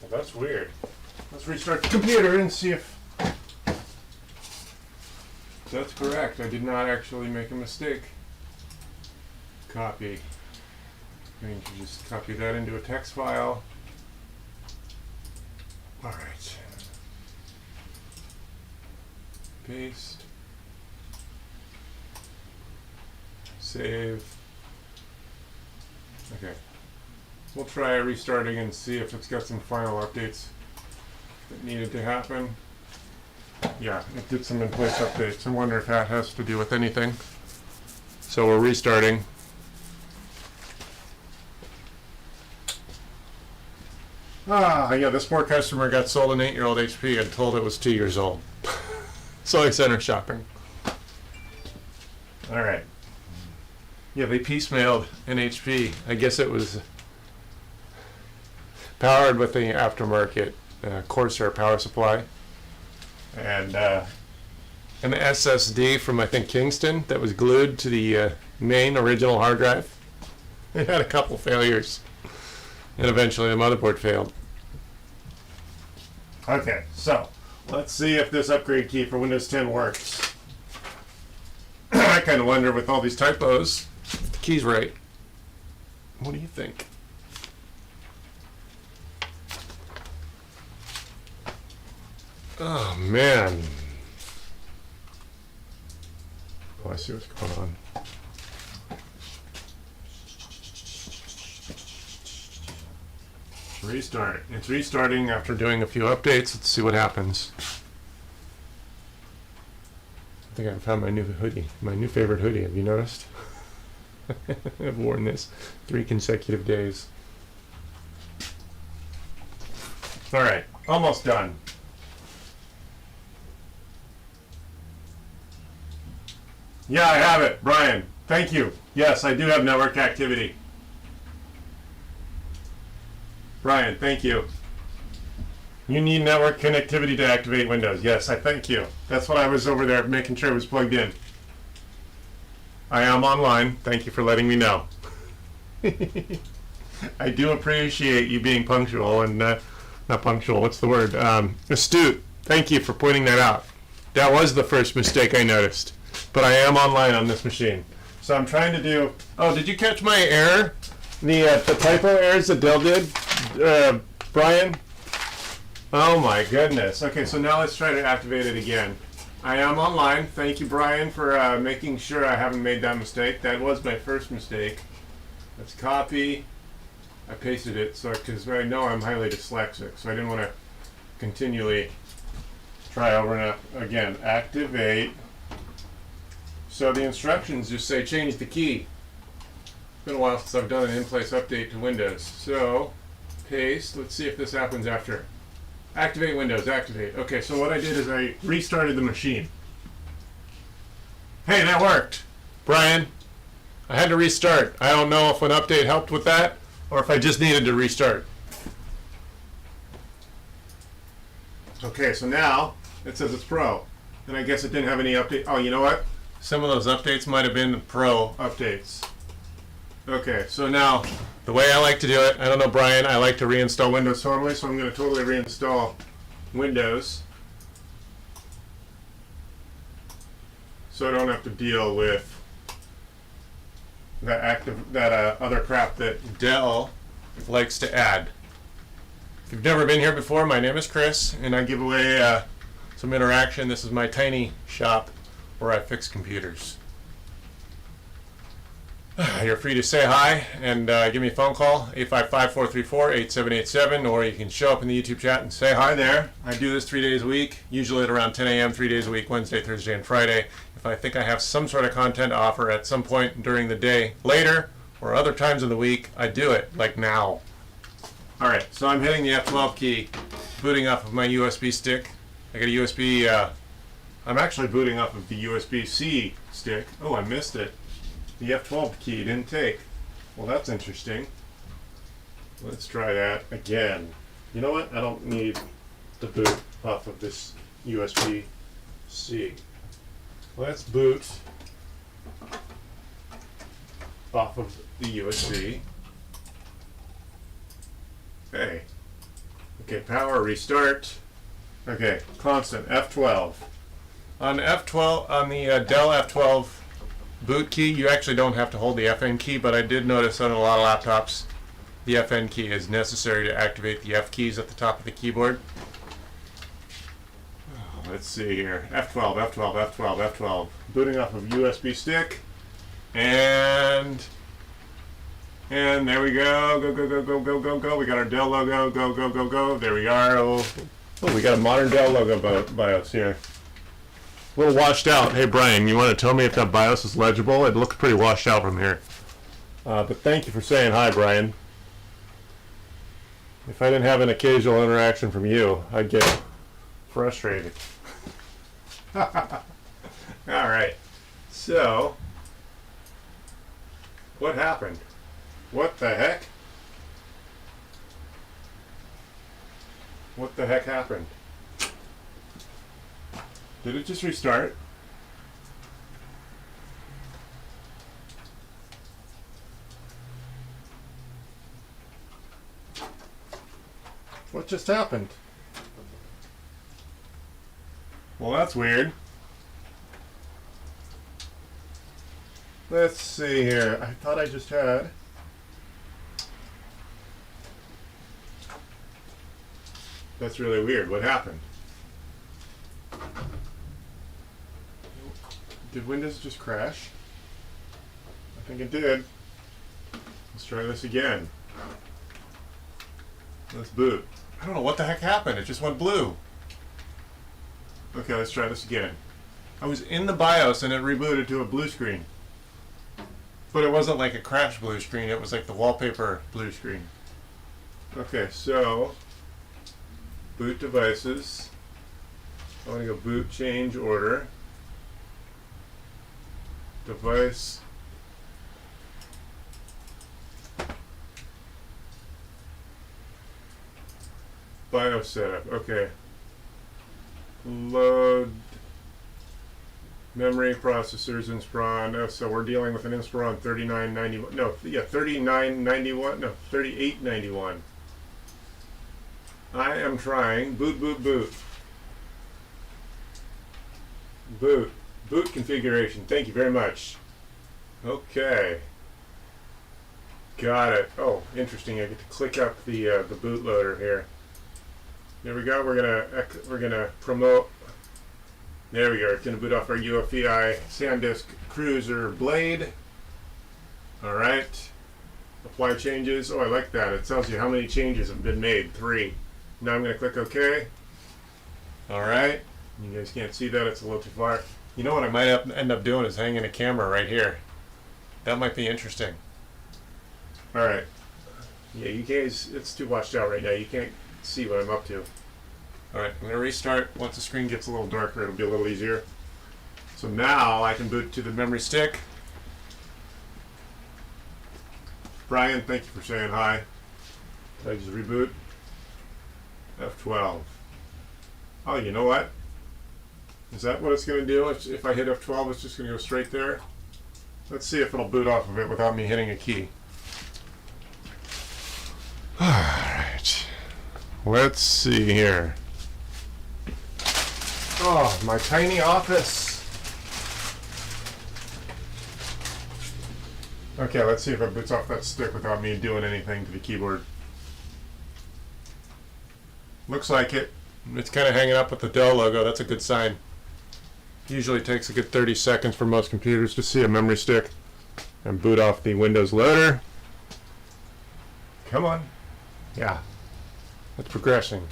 Well, that's weird. Let's restart the computer and see if that's correct. I did not actually make a mistake. Copy. I'm going to just copy that into a text file. All right. Paste. Save. Okay. We'll try restarting and see if it's got some final updates that needed to happen. Yeah, it did some in-place updates. I wonder if that has to do with anything. So we're restarting. Yeah, this poor customer got sold an 8-year-old HP and told it was 2 years old. So I sent her shopping. All right. Yeah, they piecemealed an HP. I guess it was powered with the aftermarket Corsair power supply. And an SSD from, I think, Kingston that was glued to the main original hard drive. It had a couple failures. And eventually the motherboard failed. Okay, so let's see if this upgrade key for Windows 10 works. I kind of wonder with all these typos if the key's right. What do you think? Oh, man. Oh, I see what's going on. Restart. It's restarting after doing a few updates. Let's see what happens. I think I found my new hoodie, my new favorite hoodie. Have you noticed? I've worn this 3 consecutive days. All right, almost done. Yeah, I have it, Brian. Thank you. Yes, I do have network activity. Brian, thank you. You need network connectivity to activate Windows. Yes, I thank you. That's what I was over there making sure it was plugged in. I am online. Thank you for letting me know. I do appreciate you being punctual and not punctual. What's the word? Astute. Thank you for pointing that out. That was the first mistake I noticed. But I am online on this machine. So I'm trying to do... Oh, did you catch my error? The typo errors that Dell did? Brian? Oh my goodness. Okay, so now let's try to activate it again. I am online. Thank you, Brian, for making sure I haven't made that mistake. That was my first mistake. Let's copy. I pasted it so because I know I'm highly dyslexic, so I didn't want to continually try over and again. Activate. So the instructions just say change the key. It's been a while since I've done an in-place update to Windows. So paste. Let's see if this happens after. Activate Windows, activate. Okay, so what I did is I restarted the machine. Hey, that worked. Brian, I had to restart. I don't know if an update helped with that or if I just needed to restart. Okay, so now it says it's Pro. And I guess it didn't have any update. Oh, you know what? Some of those updates might have been the Pro updates. Okay, so now the way I like to do it, I don't know, Brian, I like to reinstall Windows totally, so I'm going to totally reinstall Windows so I don't have to deal with that other crap that Dell likes to add. If you've never been here before, my name is Chris, and I give away some interaction. This is my tiny shop where I fix computers. You're free to say hi and give me a phone call, 855-434-8787, or you can show up in the YouTube chat and say hi there. I do this 3 days a week, usually at around 10 a.m., 3 days a week, Wednesday, Thursday, and Friday. If I think I have some sort of content to offer at some point during the day later or other times of the week, I do it, like now. Alright, so I'm hitting the F12 key, booting off of my USB stick. I got a USB, I'm actually booting off of the USB-C stick. Oh, I missed it. The F12 key didn't take. Well, that's interesting. Let's try that again. You know what? I don't need to boot off of this USB-C. Let's boot off of the USB. Okay. Okay, power restart. Okay, constant F12. On F12, on the Dell F12 boot key, you actually don't have to hold the FN key, but I did notice on a lot of laptops the FN key is necessary to activate the F keys at the top of the keyboard. Let's see here. F12, F12, F12, F12. Booting off of USB stick. And there we go. Go, go, go, go, go, go, go. We got our Dell logo. Go, go, go, go. There we are. Oh, we got a modern Dell logo BIOS here. A little washed out. Hey, Brian, you want to tell me if that BIOS is legible? It looks pretty washed out from here. But thank you for saying hi, Brian. If I didn't have an occasional interaction from you, I'd get frustrated. Alright. So, what happened? What the heck? What the heck happened? Did it just restart? What just happened? Well, that's weird. Let's see here. I thought I just had. That's really weird. What happened? Did Windows just crash? I think it did. Let's try this again. Let's boot. I don't know what the heck happened. It just went blue. Okay, let's try this again. I was in the BIOS and it rebooted to a blue screen. But it wasn't like a crash blue screen. It was like the wallpaper blue screen. Okay, so boot devices. I want to go boot change order. Device. BIOS setup. Okay. Load memory processors Inspiron. Oh, so we're dealing with an Inspiron 3991. No, yeah, 3991. No, 3891. I am trying boot, boot, boot. Boot. Boot configuration. Thank you very much. Okay. Got it. Oh, interesting. I get to click up the bootloader here. There we go. We're gonna promote. There we go. It's gonna boot off our UEFI SanDisk Cruiser Blade. All right. Apply changes. Oh, I like that. It tells you how many changes have been made. 3. Now I'm gonna click OK. All right. You guys can't see that. It's a little too far. You know what I might end up doing is hanging a camera right here. That might be interesting. All right. Yeah, you guys, it's too washed out right now. You can't see what I'm up to. All right, I'm going to restart. Once the screen gets a little darker, it'll be a little easier. So now I can boot to the memory stick. Brian, thank you for saying hi. Did I just reboot? F12. Oh, you know what? Is that what it's going to do? If I hit F12, it's just going to go straight there. Let's see if it'll boot off of it without me hitting a key. Alright. Let's see here. Oh, my tiny office. Okay, let's see if it boots off that stick without me doing anything to the keyboard. Looks like it. It's kind of hanging up with the Dell logo. That's a good sign. Usually takes a good 30 seconds for most computers to see a memory stick and boot off the Windows loader. Come on. Yeah. It's progressing.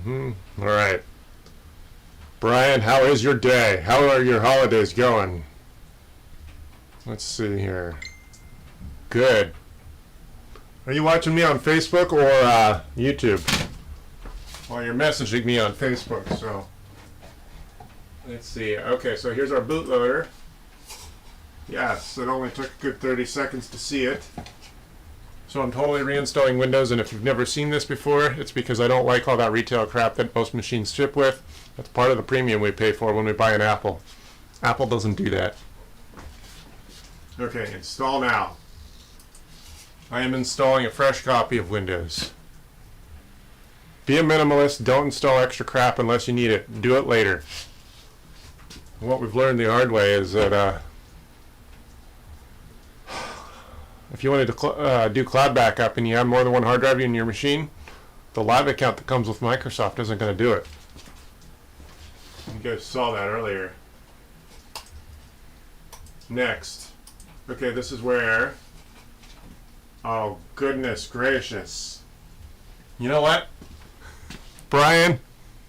All right. Brian, how is your day? How are your holidays going? Let's see here. Good. Are you watching me on Facebook or YouTube? Well, you're messaging me on Facebook, so let's see. Okay, so here's our bootloader. Yes, it only took a good 30 seconds to see it. So I'm totally reinstalling Windows, and if you've never seen this before, it's because I don't like all that retail crap that most machines ship with. That's part of the premium we pay for when we buy an Apple. Apple doesn't do that. Okay, install now. I am installing a fresh copy of Windows. Be a minimalist, don't install extra crap unless you need it. Do it later. What we've learned the hard way is that if you wanted to do cloud backup and you have more than one hard drive in your machine, the live account that comes with Microsoft isn't going to do it. You guys saw that earlier. Next. Okay, this is where... Oh, goodness gracious. You know what? Brian?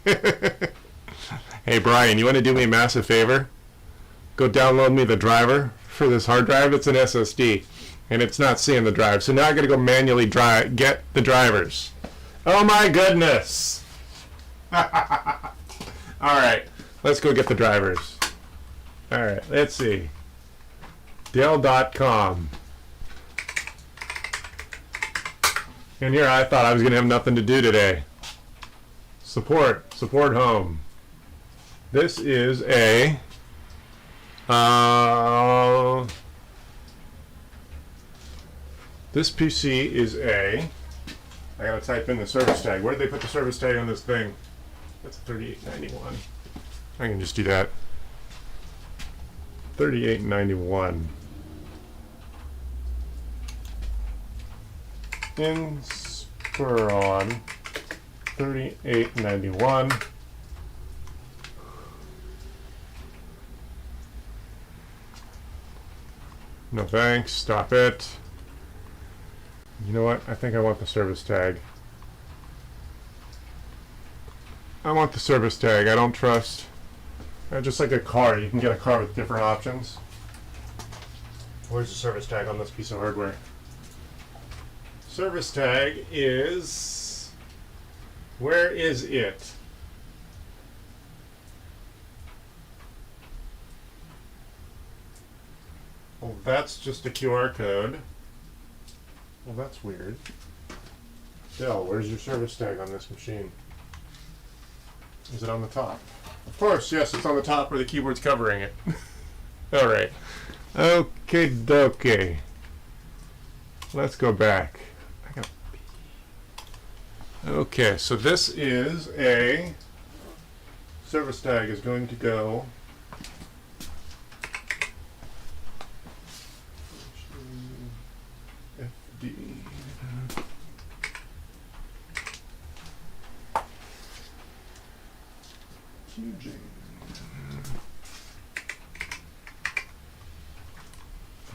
Hey, Brian, you want to do me a massive favor? Go download me the driver for this hard drive. It's an SSD. And it's not seeing the drive. So now I got to go manually get the drivers. Oh my goodness! Alright, let's go get the drivers. Alright, let's see. Dell.com. And here I thought I was going to have nothing to do today. Support home. This is a... This PC is a... I gotta type in the service tag. Where did they put the service tag on this thing? That's $38.91. I can just do that. $38.91. Inspiron. $38.91. No thanks. Stop it. You know what? I think I want the service tag. I want the service tag. I don't trust. Just like a car. You can get a car with different options. Where's the service tag on this piece of hardware? Service tag is... Where is it? Well, that's just a QR code. Well, that's weird. Dell, where's your service tag on this machine? Is it on the top? Of course, yes, it's on the top where the keyboard's covering it. Alright. Okay, dokie. Let's go back. Okay, so this is a... Service tag is going to go...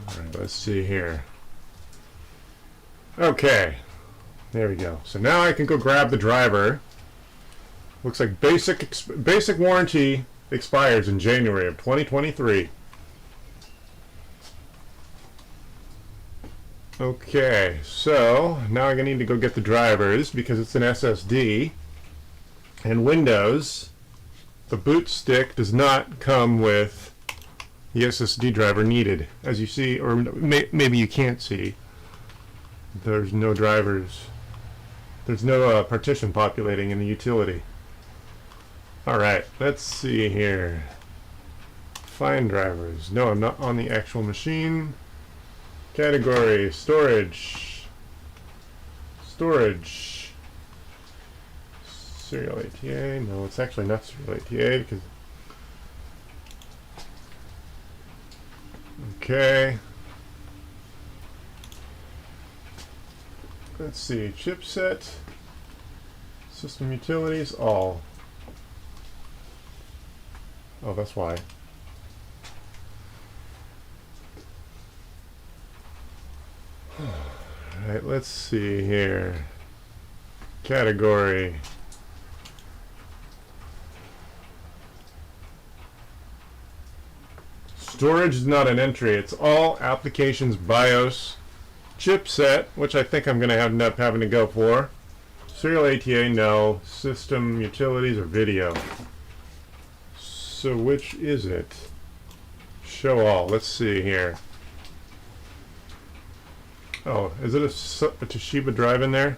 Alright, let's see here. Okay, there we go. So now I can go grab the driver. Looks like basic warranty expires in January of 2023. Okay, so now I'm going to need to go get the drivers because it's an SSD. And Windows, the boot stick does not come with the SSD driver needed. As you see, or maybe you can't see, there's no drivers. There's no partition populating in the utility. Alright, let's see here. Find drivers. No, I'm not on the actual machine. Category, storage. Storage. Serial ATA. No, it's actually not serial ATA because. Okay. Let's see. Chipset. System utilities. All. Oh, that's why. Alright, let's see here. Category. Storage is not an entry. It's all applications BIOS. Chipset, which I think I'm going to end up having to go for. Serial ATA, no. System utilities or video. So which is it? Show all. Let's see here. Oh, is it a Toshiba drive in there?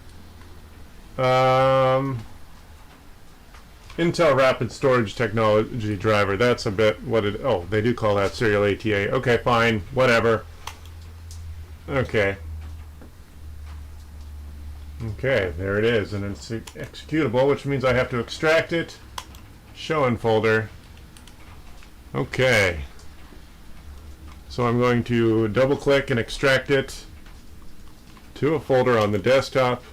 Intel Rapid Storage Technology driver. That's a bit what it. Oh, they do call that serial ATA. Okay, fine. Whatever. Okay. Okay, there it is. And it's executable, which means I have to extract it. Show in folder. Okay. So I'm going to double click and extract it to a folder on the desktop.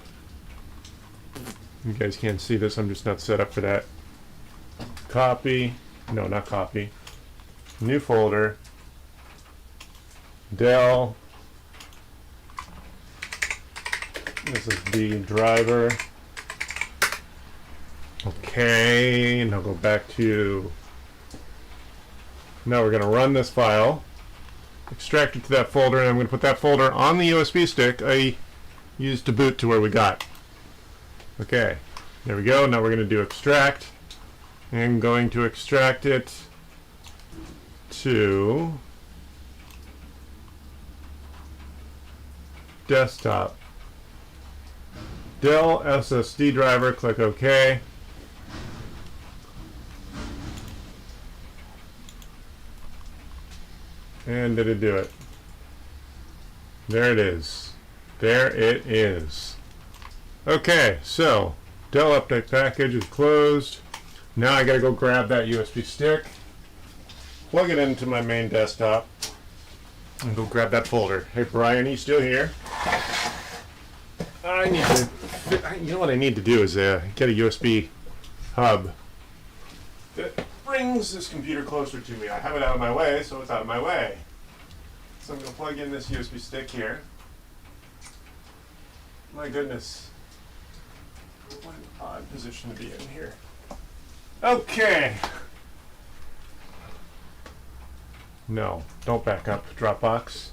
You guys can't see this, I'm just not set up for that. Copy. No, not copy. New folder. Dell. This is the driver. Okay, and I'll go back to. Now we're going to run this file, extract it to that folder, and I'm going to put that folder on the USB stick I used to boot to where we got. Okay, there we go. Now we're going to do extract. I'm going to extract it to desktop. Dell SSD driver, click OK. And did it do it? There it is. There it is. Okay, so Dell update package is closed. Now I gotta go grab that USB stick, plug it into my main desktop, and go grab that folder. Hey Brian, are you still here? I need to, you know what I need to do is get a USB hub that brings this computer closer to me. I have it out of my way, so it's out of my way. So I'm going to plug in this USB stick here. My goodness. What an odd position to be in here. Okay. No, don't back up, Dropbox.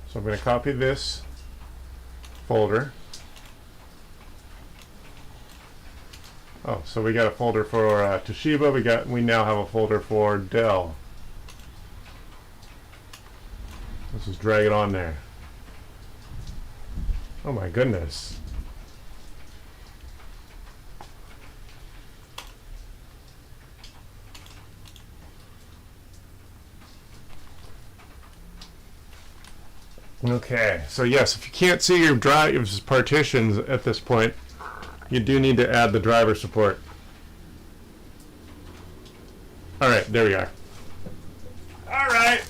So I'm going to copy this folder. Oh, so we got a folder for Toshiba. We now have a folder for Dell. Let's just drag it on there. Oh my goodness. Okay, so yes, if you can't see your drive's partitions at this point, you do need to add the driver support. Alright, there we are. Alright.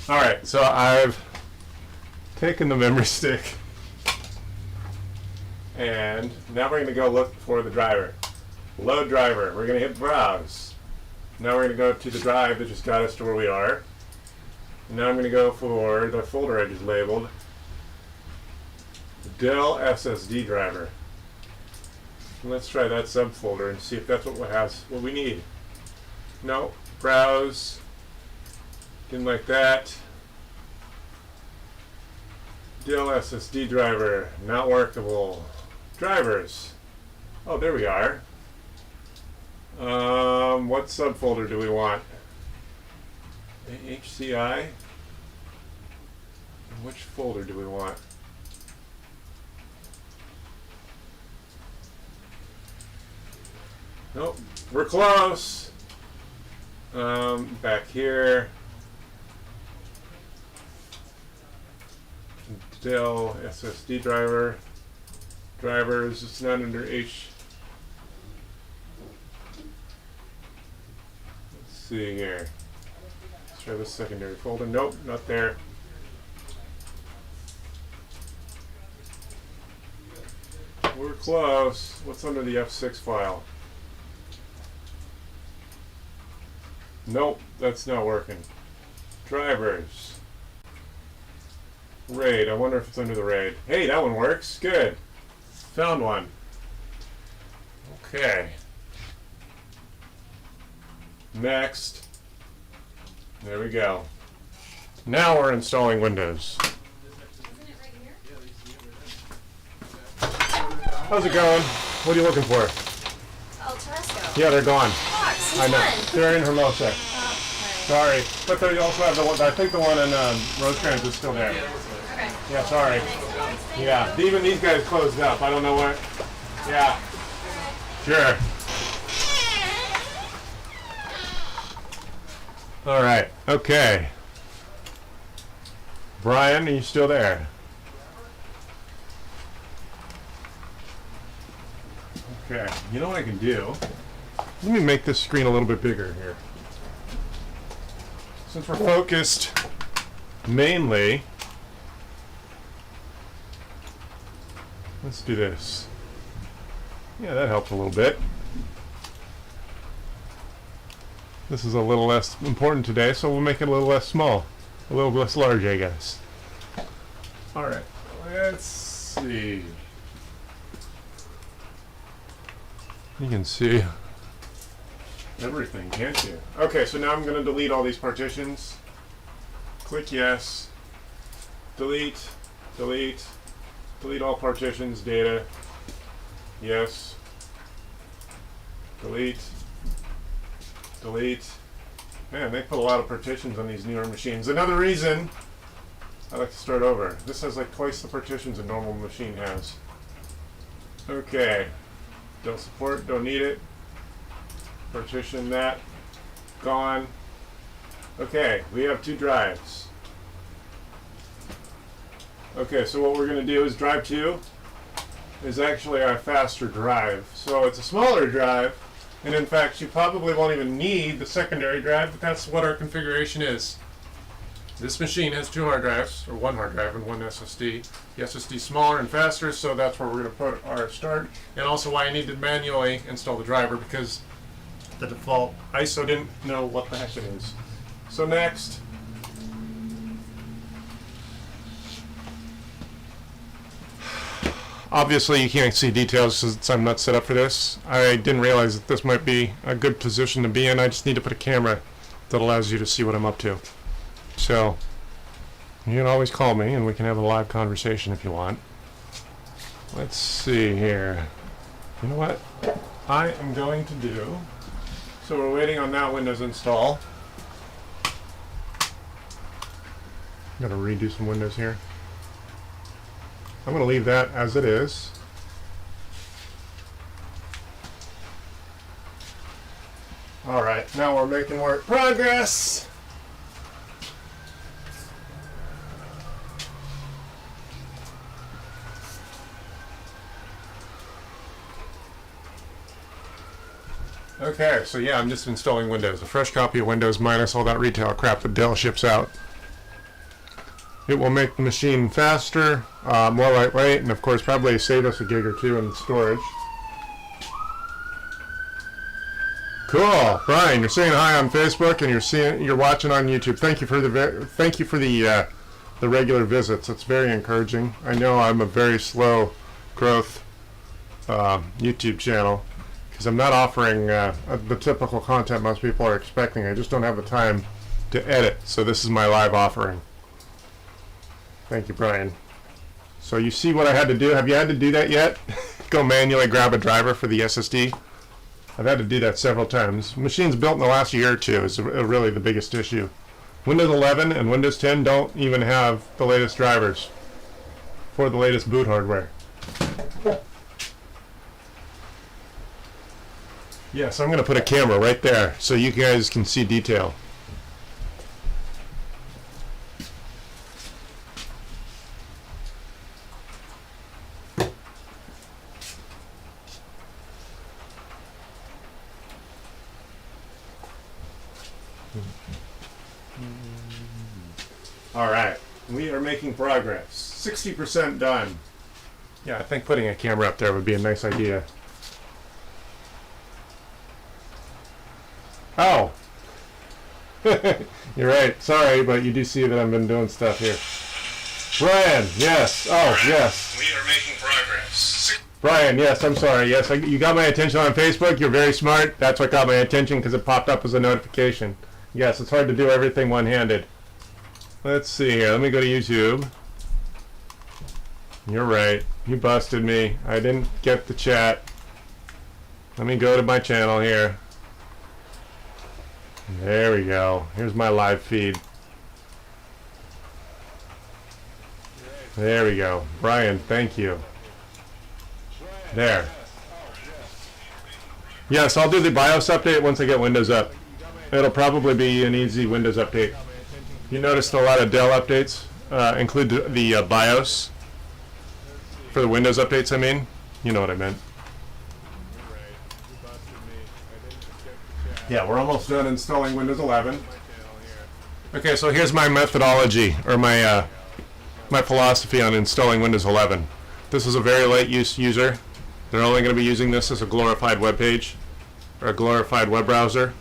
Alright, so I've taken the memory stick and now we're going to go look for the driver. Load driver. We're going to hit browse. Now we're going to go to the drive that just got us to where we are. And now I'm going to go for the folder I just labeled. Dell SSD driver. And let's try that subfolder and see if that's what we need. No. Browse. Didn't like that. Dell SSD driver. Not workable. Drivers. Oh, there we are. What subfolder do we want? HCI. Which folder do we want? Nope, we're close. Back here. Dell SSD drivers. It's not under H. Let's see here. Let's try this secondary folder. Nope, not there. We're close. What's under the F6 file? Nope, that's not working. Drivers. RAID. I wonder if it's under the RAID. Hey, that one works. Good. Found one. Okay. Next. There we go. Now we're installing Windows. How's it going? What are you looking for? Oh, Tabasco. Yeah, they're gone. Fuck, since I know. when? They're in Hermosa. Oh, Sorry. But they also have the one, I think the one in Rosecrans is still there. okay. Yeah, sorry. Yeah, even these guys closed up. I don't know what. Yeah. Sure. All right. Okay. Brian, are you still there? Okay. You know what I can do? Let me make this screen a little bit bigger here. Since we're focused mainly, let's do this. Yeah, that helps a little bit. This is a little less important today, so we'll make it a little less small. A little less large, I guess. Alright, let's see. You can see everything, can't you? Okay, so now I'm going to delete all these partitions. Click yes. Delete, delete, delete all partitions, data. Yes. Delete. Delete. Man, they put a lot of partitions on these newer machines. Another reason I like to start over. This has like twice the partitions a normal machine has. Okay. Don't support, don't need it. Partition that. Gone. Okay, we have 2 drives. Okay, so what we're going to do is drive 2 is actually our faster drive. So it's a smaller drive, and in fact you probably won't even need the secondary drive, but that's what our configuration is. This machine has 2 hard drives, or 1 hard drive and 1 SSD. The SSD is smaller and faster, so that's where we're going to put our start, and also why I need to manually install the driver, because the default ISO didn't know what the heck it is. So next, obviously you can't see details since I'm not set up for this. I didn't realize that this might be a good position to be in. I just need to put a camera that allows you to see what I'm up to. So you can always call me and we can have a live conversation if you want. Let's see here. You know what I am going to do? So we're waiting on that Windows install. I'm going to redo some Windows here. I'm going to leave that as it is. Alright, now we're making more progress. Okay, so yeah, I'm just installing Windows. A fresh copy of Windows minus all that retail crap that Dell ships out. It will make the machine faster, more lightweight, and of course probably save us a gig or 2 in storage. Cool, Brian, you're saying hi on Facebook and you're watching on YouTube. Thank you for the regular visits. It's very encouraging. I know I'm a very slow growth YouTube channel, because I'm not offering the typical content most people are expecting. I just don't have the time to edit, so this is my live offering. Thank you, Brian. So you see what I had to do? Have you had to do that yet? Go manually grab a driver for the SSD? I've had to do that several times. Machines built in the last year or 2 is really the biggest issue. Windows 11 and Windows 10 don't even have the latest drivers for the latest boot hardware. Yes, I'm going to put a camera right there so you guys can see detail. All right, we are making progress. 60% done. Yeah, I think putting a camera up there would be a nice idea. Oh! You're right. Sorry, but you do see that I've been doing stuff here. Brian, yes. Oh, yes. We are making progress. Brian, yes, I'm sorry. Yes, you got my attention on Facebook. You're very smart. That's what got my attention because it popped up as a notification. Yes, it's hard to do everything one-handed. Let's see here. Let me go to YouTube. You're right. You busted me. I didn't get the chat. Let me go to my channel here. There we go. Here's my live feed. There we go. Brian, thank you. There. Yes, I'll do the BIOS update once I get Windows up. It'll probably be an easy Windows update. You noticed a lot of Dell updates include the BIOS. For the Windows updates, I mean. You know what I meant. Yeah, we're almost done installing Windows 11. Okay, so here's my methodology, or my my philosophy on installing Windows 11. This is a very light use user. They're only going to be using this as a glorified web page, or a glorified web browser.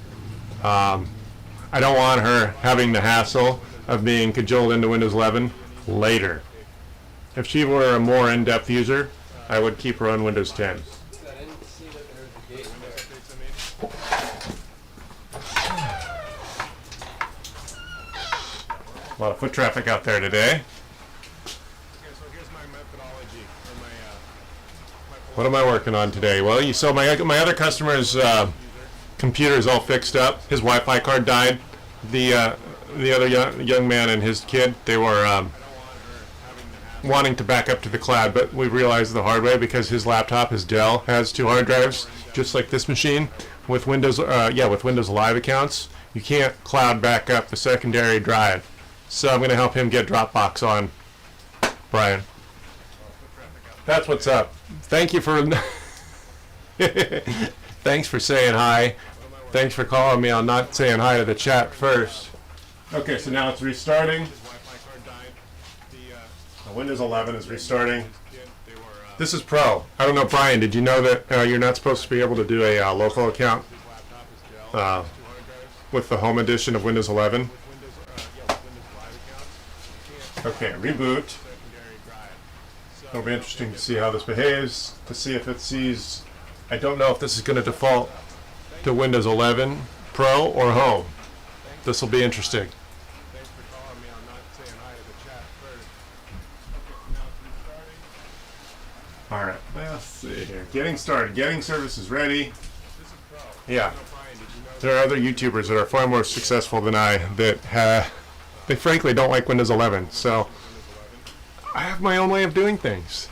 I don't want her having the hassle of being cajoled into Windows 11 later. If she were a more in-depth user, I would keep her on Windows 10. A lot of foot traffic out there today. What am I working on today? Well, you saw my other customer's computer is all fixed up. His Wi-Fi card died. The other young man and his kid, they were wanting to back up to the cloud, but we realized the hard way because his laptop, his Dell, has 2 hard drives, just like this machine. With Windows, with Windows Live accounts, you can't cloud back up the secondary drive. So I'm going to help him get Dropbox on. Brian. That's what's up. Thank you for... Thanks for saying hi. Thanks for calling me on not saying hi to the chat first. Okay, so now it's restarting. Windows 11 is restarting. This is Pro. I don't know, Brian, did you know that you're not supposed to be able to do a local account with the Home Edition of Windows 11? Okay, reboot. It'll be interesting to see how this behaves, to see if it sees... I don't know if this is going to default to Windows 11 Pro or Home. This will be interesting. Alright, let's see here. Getting started. Getting services ready. Yeah. There are other YouTubers that are far more successful than I that they frankly don't like Windows 11. So I have my own way of doing things.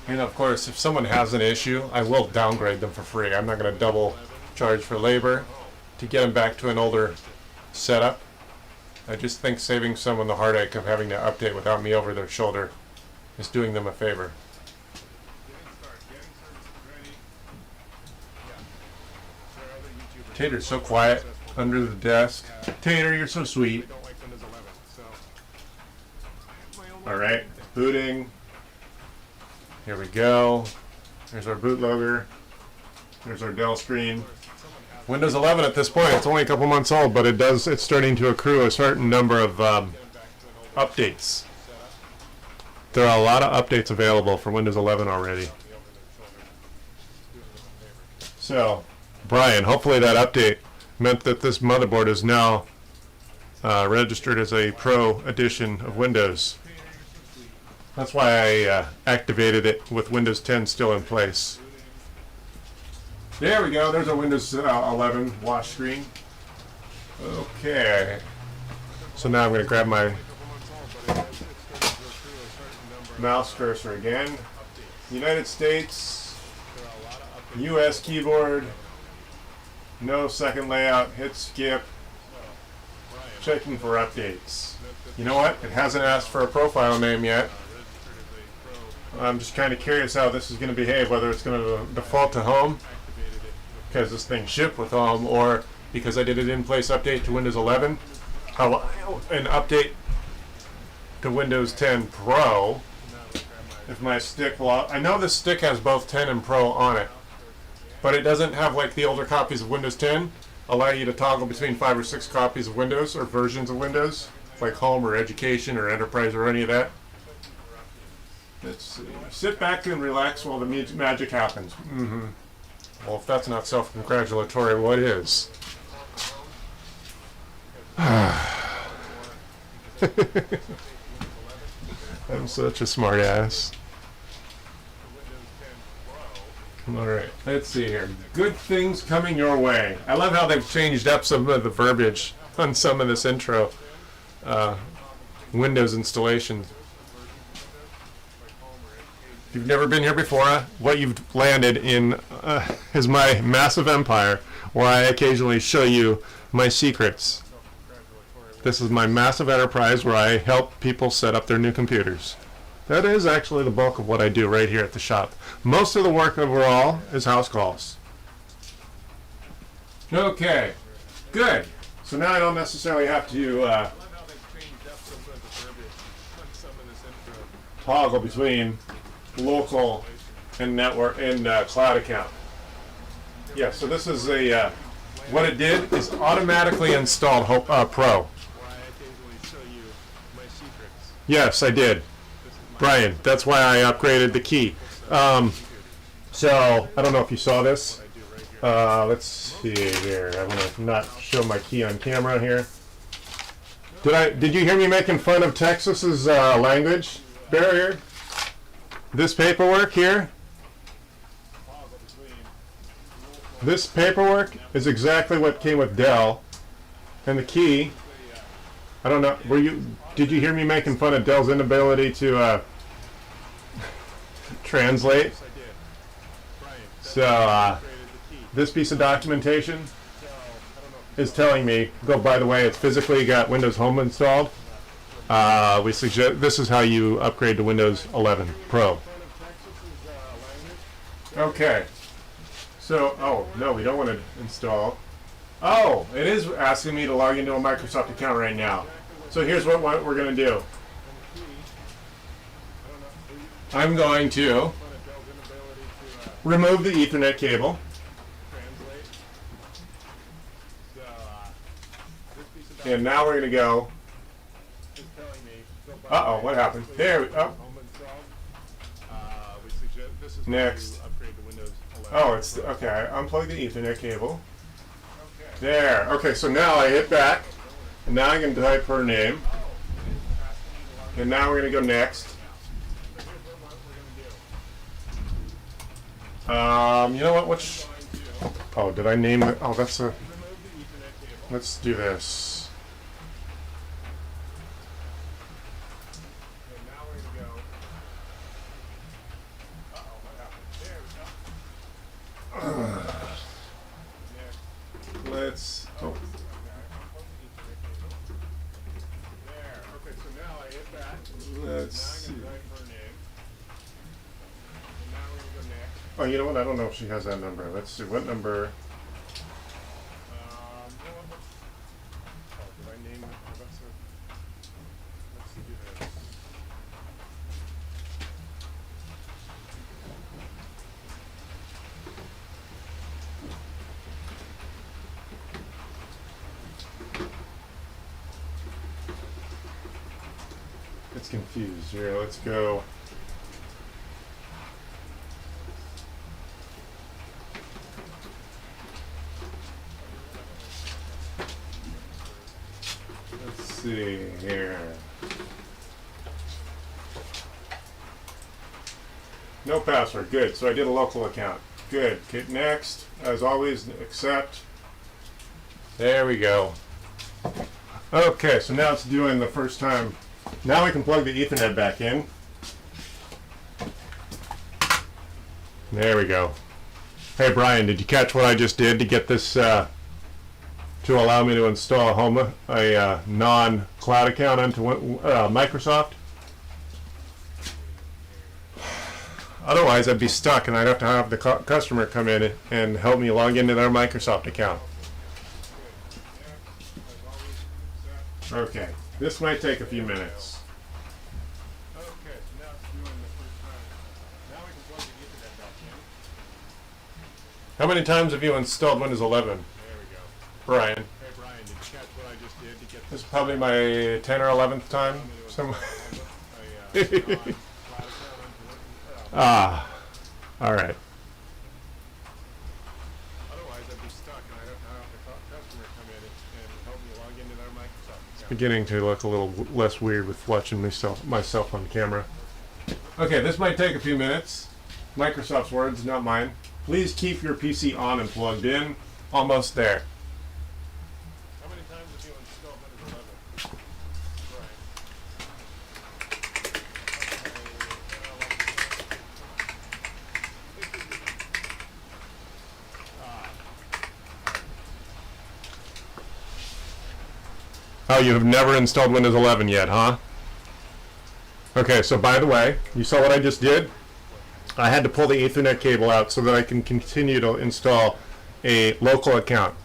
And of course, if someone has an issue, I will downgrade them for free. I'm not going to double charge for labor to get them back to an older setup. I just think saving someone the heartache of having to update without me over their shoulder is doing them a favor. Tater's so quiet under the desk. Tater, you're so sweet. Alright, booting. Here we go. There's our bootloader. There's our Dell screen. Windows 11 at this point, it's only a couple months old, but it's starting to accrue a certain number of updates. There are a lot of updates available for Windows 11 already. So, Brian, hopefully that update meant that this motherboard is now registered as a Pro edition of Windows. That's why I activated it with Windows 10 still in place. There we go. There's a Windows 11 wash screen. Okay. So now I'm going to grab my mouse cursor again. United States, US keyboard, no second layout, hit skip, checking for updates. You know what? It hasn't asked for a profile name yet. I'm just kind of curious how this is going to behave, whether it's going to default to home, because this thing shipped with home, or because I did an in-place update to Windows 11, an update to Windows 10 Pro. If my stick will, I know this stick has both 10 and Pro on it, but it doesn't have like the older copies of Windows 10 allow you to toggle between 5 or 6 copies of Windows or versions of Windows, like Home or Education or Enterprise or any of that. Let's see. Sit back and relax while the magic happens. Well, if that's not self-congratulatory, what is? I'm such a smart ass. Alright, let's see here. Good things coming your way. I love how they've changed up some of the verbiage on some of this intro. Windows installation. If you've never been here before, what you've landed in is my massive empire, where I occasionally show you my secrets. This is my massive enterprise where I help people set up their new computers. That is actually the bulk of what I do right here at the shop. Most of the work overall is house calls. Okay, good. So now I don't necessarily have to toggle between local and network and cloud account. Yeah, so this is a what it did is automatically installed Pro. Yes, I did. Brian, that's why I upgraded the key. So, I don't know if you saw this. Let's see here. I'm going to not show my key on camera here. Did you hear me making fun of Texas's language barrier? This paperwork here? This paperwork is exactly what came with Dell. And the key, I don't know, did you hear me making fun of Dell's inability to translate? So, this piece of documentation is telling me, by the way, it's physically got Windows Home installed. We suggest this is how you upgrade to Windows 11 Pro. Okay. So, oh, no, we don't want to install. Oh, it is asking me to log into a Microsoft account right now. So here's what we're going to do. I'm going to remove the Ethernet cable. And now we're going to go. Uh-oh, what happened? There we go. Next. Oh, it's okay. I unplug the Ethernet cable. There. Okay, so now I hit back. And now I can type her name. And now we're going to go next. You know what? Oh, did I name it? Oh, that's a. Let's do this. Let's. Oh. Let's see. Oh, you know what? I don't know if she has that number. Let's see. What number? It's confused here. Let's go. Let's see here. No password. Good. So I did a local account. Good. Hit next. As always, accept. There we go. Okay, so now it's doing the first time. Now we can plug the Ethernet back in. There we go. Hey Brian, did you catch what I just did to get this to allow me to install a non-cloud account onto Microsoft? Otherwise, I'd be stuck, and I'd have to have the customer come in and help me log into their Microsoft account. Okay, this might take a few minutes. How many times have you installed Windows 11? There we go. Brian. Hey Brian, did you catch what I just did to get this? Is probably my 10th or 11th time. All right. Otherwise, I'd be stuck, and I'd have to have the customer come in and help me log into their Microsoft account. It's beginning to look a little less weird with watching myself on camera. Okay, this might take a few minutes. Microsoft's words, not mine. Please keep your PC on and plugged in. Almost there. How many times have you installed Windows 11? Oh, you have never installed Windows 11 yet, huh? Okay, so by the way, you saw what I just did? I had to pull the Ethernet cable out so that I can continue to install a local account.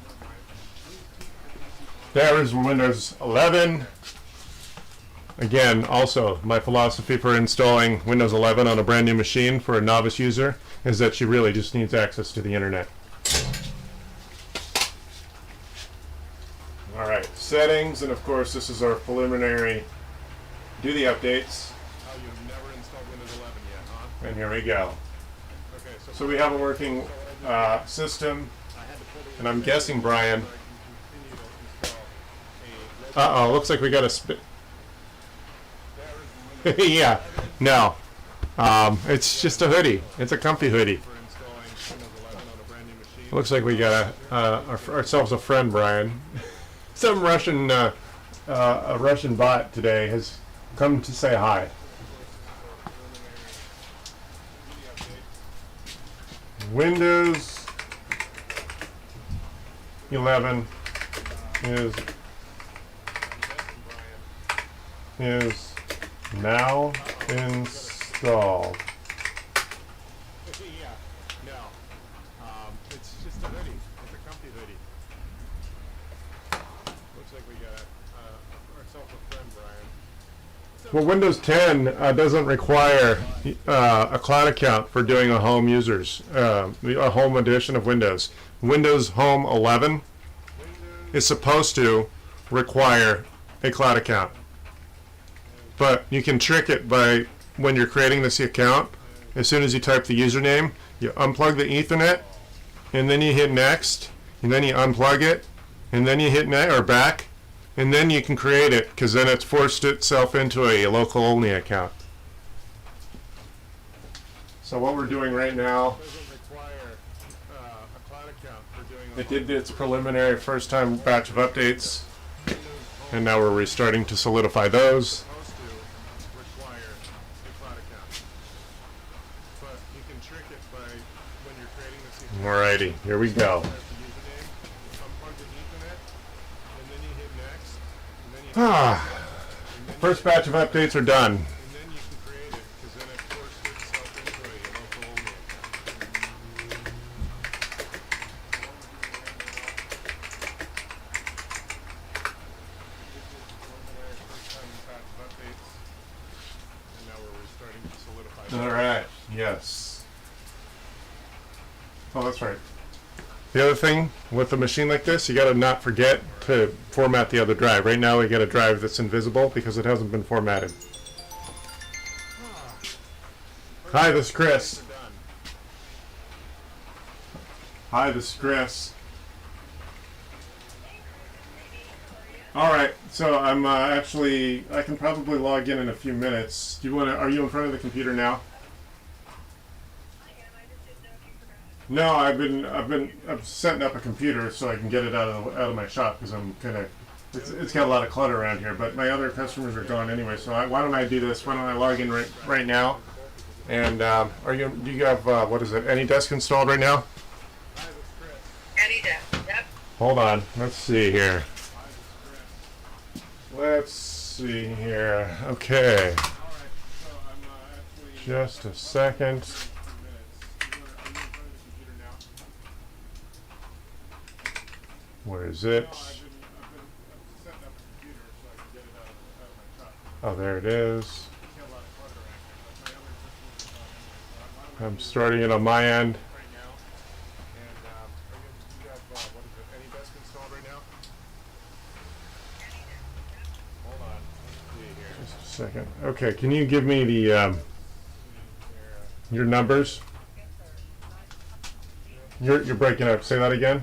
There is Windows 11. Again, also, my philosophy for installing Windows 11 on a brand new machine for a novice user is that she really just needs access to the internet. Alright, settings, and of course this is our preliminary do the updates. Oh, you've never installed Windows 11 yet, huh? And here we go. Okay, so we have a working system, and I'm guessing, Brian. Uh-oh, looks like we got a yeah, no. It's just a hoodie. It's a comfy hoodie. Looks like we got ourselves a friend, Brian. Some Russian, a Russian bot today has come to say hi. Windows 11 is now installed. Yeah, no. It's just a hoodie. It's a comfy hoodie. Looks like we got ourselves a friend, Brian. Well, Windows 10 doesn't require a cloud account for doing a home a home edition of Windows. Windows Home 11 is supposed to require a cloud account. But you can trick it by, when you're creating this account, as soon as you type the username, you unplug the Ethernet, and then you hit next, and then you unplug it, and then you hit back, and then you can create it, because then it's forced itself into a local only account. So what we're doing right now, it did its preliminary first time batch of updates, and now we're restarting to solidify those. Alrighty, here we go. First batch of updates are done. Alright, yes. Oh, that's right. The other thing with a machine like this, you gotta not forget to format the other drive. Right now we got a drive that's invisible because it hasn't been formatted. Hi, this is Chris. Hi, this is Chris. Alright, so I'm actually, I can probably log in a few minutes. Do you wanna, are you in front of the computer now? No, I'm setting up a computer so I can get it out of my shop because I'm kind of, it's got a lot of clutter around here. But my other customers are gone anyway, so why don't I do this? Why don't I log in right now, And do you have what is it? AnyDesk installed right now? AnyDesk, yep. Hold on. Let's see here. Let's see here. Okay. Just a second. Where is it? Oh, there it is. I'm starting it on my end. Just a second. Okay, can you give me the your numbers? You're breaking up. Say that again.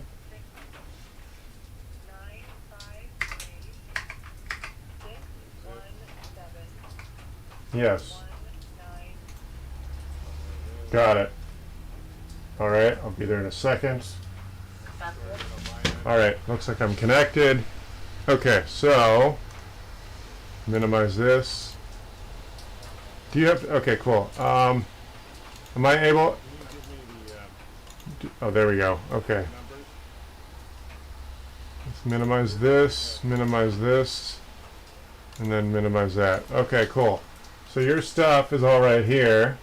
958-617-19. Yes. Got it. All right, I'll be there in a second. All right, looks like I'm connected. Okay, so minimize this. Do you have? Okay, cool. Am I able? Oh, there we go. Okay. Let's minimize this, and then minimize that. Okay, cool. So your stuff is all right here.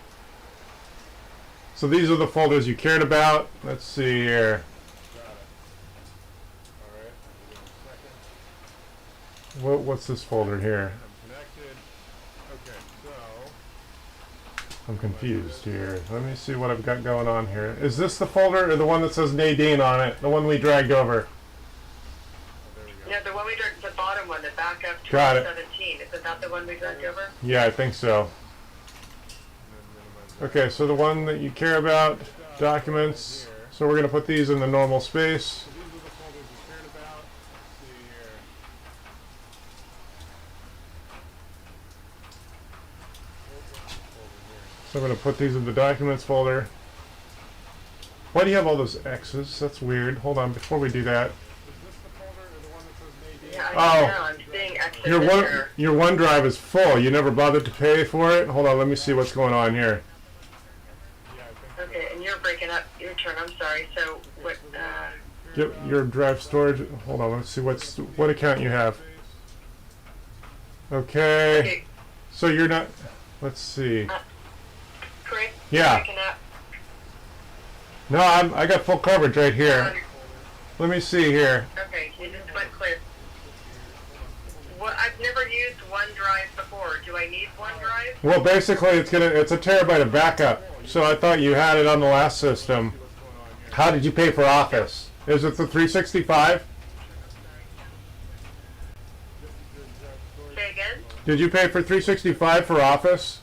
So these are the folders you cared about. Let's see here. What's this folder here? I'm confused here. Let me see what I've got going on here. Is this the folder or the one that says Nadine on it? The one we dragged over? No, the one we dragged, the bottom one, the backup Got it. 2017. Isn't that the one we dragged over? Yeah, I think so. Okay, so the one that you care about, documents. So we're going to put these in the normal space. So I'm going to put these in the documents folder. Why do you have all those X's? That's weird. Hold on, before we do that. Yeah, Oh. I know. I'm seeing actually Your OneDrive is full. You never bothered to pay for it? Hold on, let me see what's going on here. Okay, and you're breaking up. Your turn. I'm sorry. So what? Your drive storage. Hold on, let's see what account you have. Okay. Okay, So you're not. Let's see. Chris. Yeah. Breaking up. No, I got full coverage right here. Let me see here. Okay, you just went clear. What? I've never used OneDrive before. Do I need OneDrive? Well, basically, it's a terabyte of backup. So I thought you had it on the last system. How did you pay for Office? Is it the 365? Say again. Did you pay for 365 for Office?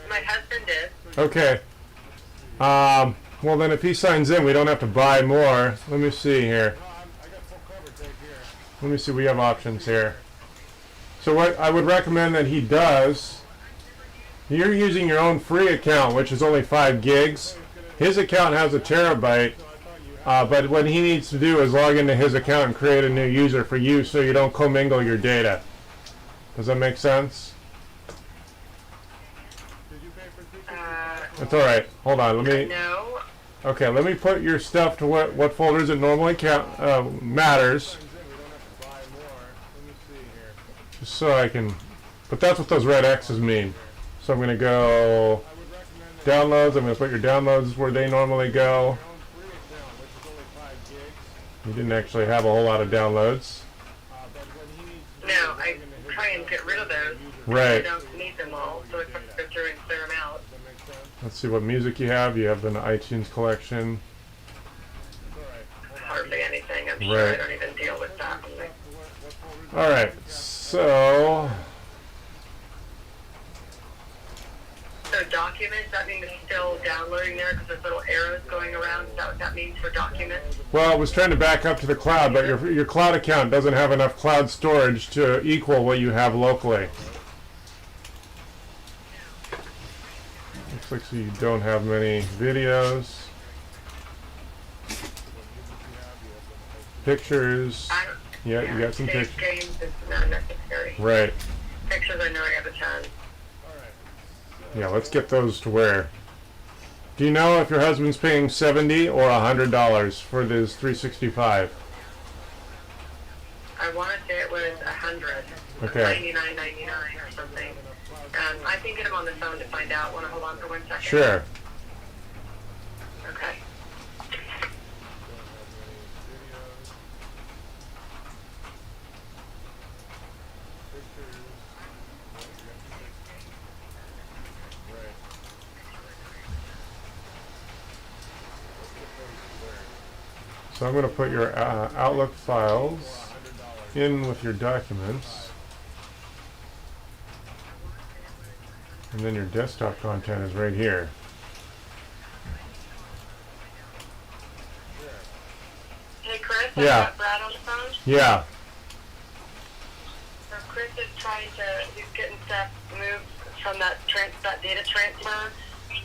My husband did. Okay. Well, then if he signs in, we don't have to buy more. Let me see here. Let me see. We have options here. So what I would recommend that he does, you're using your own free account, which is only 5 gigs. His account has a terabyte, but what he needs to do is log into his account and create a new user for you so you don't commingle your data. Does that make sense? That's all right. Hold on. Let me. No. Okay, let me put your stuff to what folders it normally matters. Just so I can. But that's what those red X's mean. So I'm going to go downloads. I'm going to put your downloads where they normally go. You didn't actually have a whole lot of downloads. No, I try and get rid of those. Right. I don't need them all, so I have to go through and clear them out. Let's see what music you have. You have an iTunes collection. Hardly anything. I'm sure Right. I don't even deal with that. All right. So So documents, that means it's still downloading there because there's little arrows going around. Is that what that means for documents? well, I was trying to back up to the cloud, but your cloud account doesn't have enough cloud storage to equal what you have locally. Looks like you don't have many videos. Pictures. I don't, Yeah, you got some save pictures. games is not necessary. Right. Pictures, I know I have a ton. Yeah, let's get those to where. Do you know if your husband's paying $70 or $100 for this 365? I want to say it was 100. Okay. 99.99 or something. I can get him on the phone to find out. Want to hold on for 1 second? Sure. Okay. So I'm going to put your Outlook files in with your documents. And then your desktop content is right here. Hey, Chris, Yeah. I got Brad on the phone. Yeah. So Chris is trying to, he's getting stuff moved from that data transfer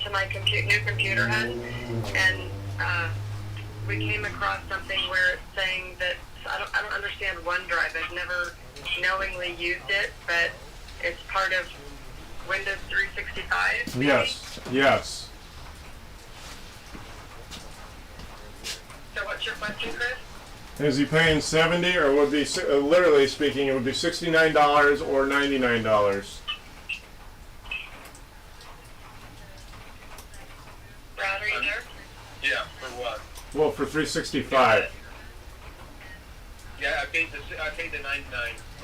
to my new computer head. And we came across something where it's saying that, I don't understand OneDrive. I've never knowingly used it, but it's part of Windows 365. maybe? Yes. Yes. So what's your question, Chris? Is he paying 70 or would be, literally speaking, it would be $69 or $99? Brad, are you there? Yeah, for what? Well, for 365. Yeah, I paid the 99,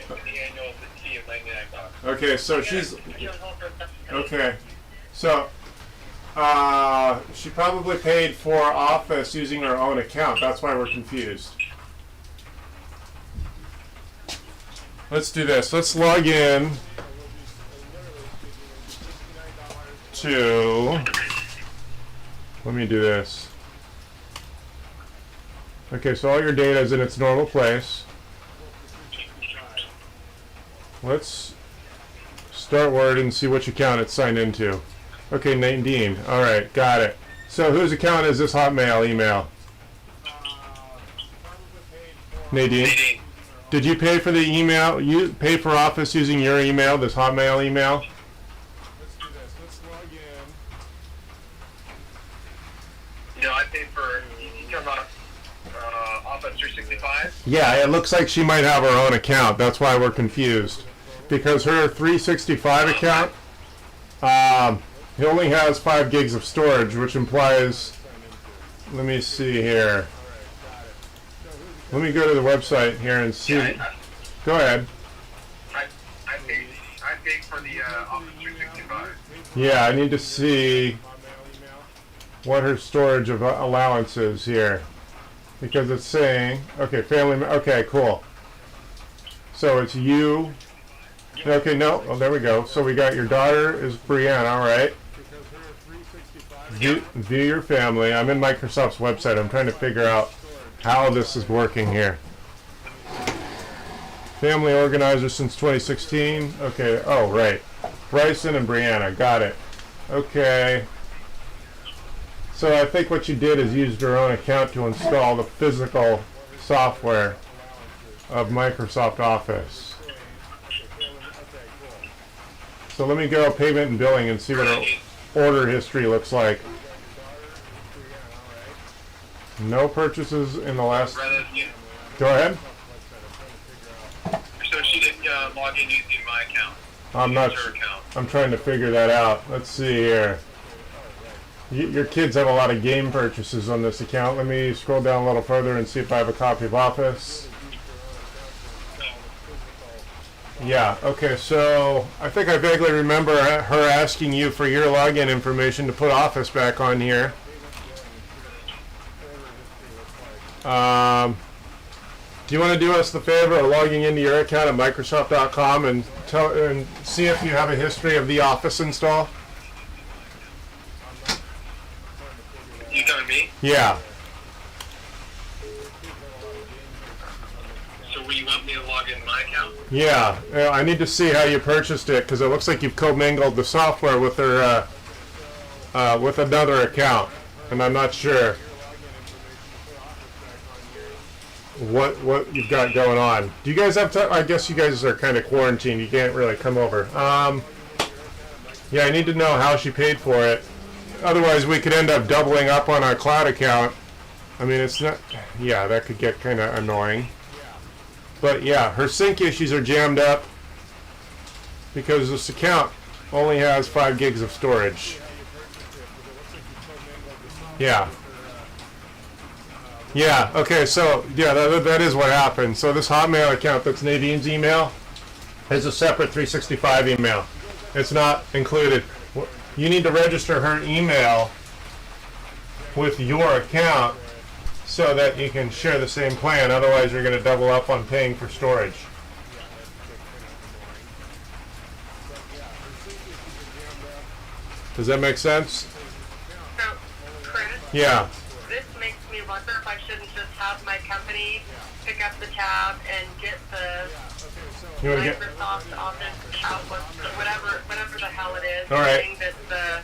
the annual fee of $99. Okay, so she's Put you on hold for a second. okay. So she probably paid for Office using her own account. That's why we're confused. Let's do this. Let's log in to. Let me do this. Okay, so all your data is in its normal place. Let's start Word and see which account it's signed into. Okay, Nadine. All right, got it. So whose account is this Hotmail email? Nadine. Did you pay for the email? You pay for Office using your email, this Hotmail email? Let's do this. Let's log in. No, I paid for, you talking about Office 365? Yeah, it looks like she might have her own account. That's why we're confused. Because her 365 account, it only has 5 gigs of storage, which implies, let me see here. Let me go to the website here and see. Yeah, Go ahead. I paid for the Office 365. Yeah, I need to see what her storage of allowance is here. Because it's saying, okay, okay, cool. So it's you. Okay, no, oh, there we go. So we got your daughter is Brianna, all right. View your family. I'm in Microsoft's website. I'm trying to figure out how this is working here. Family organizer since 2016. Okay, oh, right. Bryson and Brianna, got it. Okay. So I think what you did is used your own account to install the physical software of Microsoft Office. So let me go payment and billing and see what our order history looks like. No purchases in the last. Go ahead. So she didn't log in using my account. I'm not. Her account. I'm trying to figure that out. Let's see here. Your kids have a lot of game purchases on this account. Let me scroll down a little further and see if I have a copy of Office. Yeah, okay, so I think I vaguely remember her asking you for your login information to put Office back on here. Do you want to do us the favor of logging into your account at Microsoft.com and see if you have a history of the Office install? You telling me? Yeah. So will you want me to log in my account? Yeah, I need to see how you purchased it because it looks like you've commingled the software with their with another account, and I'm not sure what you've got going on. Do you guys have time? I guess you guys are kind of quarantined. You can't really come over. Yeah, I need to know how she paid for it. Otherwise, we could end up doubling up on our cloud account. I mean, it's not... Yeah, that could get kind of annoying. But yeah, her sync issues are jammed up because this account only has 5 gigs of storage. Yeah. Yeah, okay, so, yeah, that is what happened. So this Hotmail account that's Nadine's email is a separate 365 email. It's not included. You need to register her email with your account so that you can share the same plan. Otherwise, you're going to double up on paying for storage. Does that make sense? So, Chris, Yeah. this makes me wonder if I shouldn't just have my company pick up the tab and get the You want to get... Microsoft Office Outlook, whatever the hell it is. All right. Thing that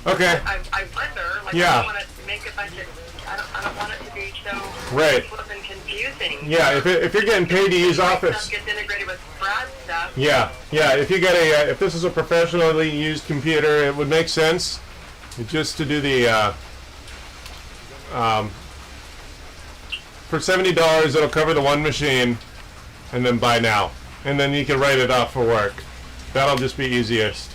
Okay. I wonder, like, Yeah. I don't want to make a bunch of, I don't want it to be so Right. flippin' confusing. Yeah, if you're getting paid to use My Office... stuff gets integrated with Brad's stuff. Yeah, if you get a, if this is a professionally used computer, it would make sense just to do the, for $70, it'll cover the one machine, and then buy now. And then you can write it off for work. That'll just be easiest.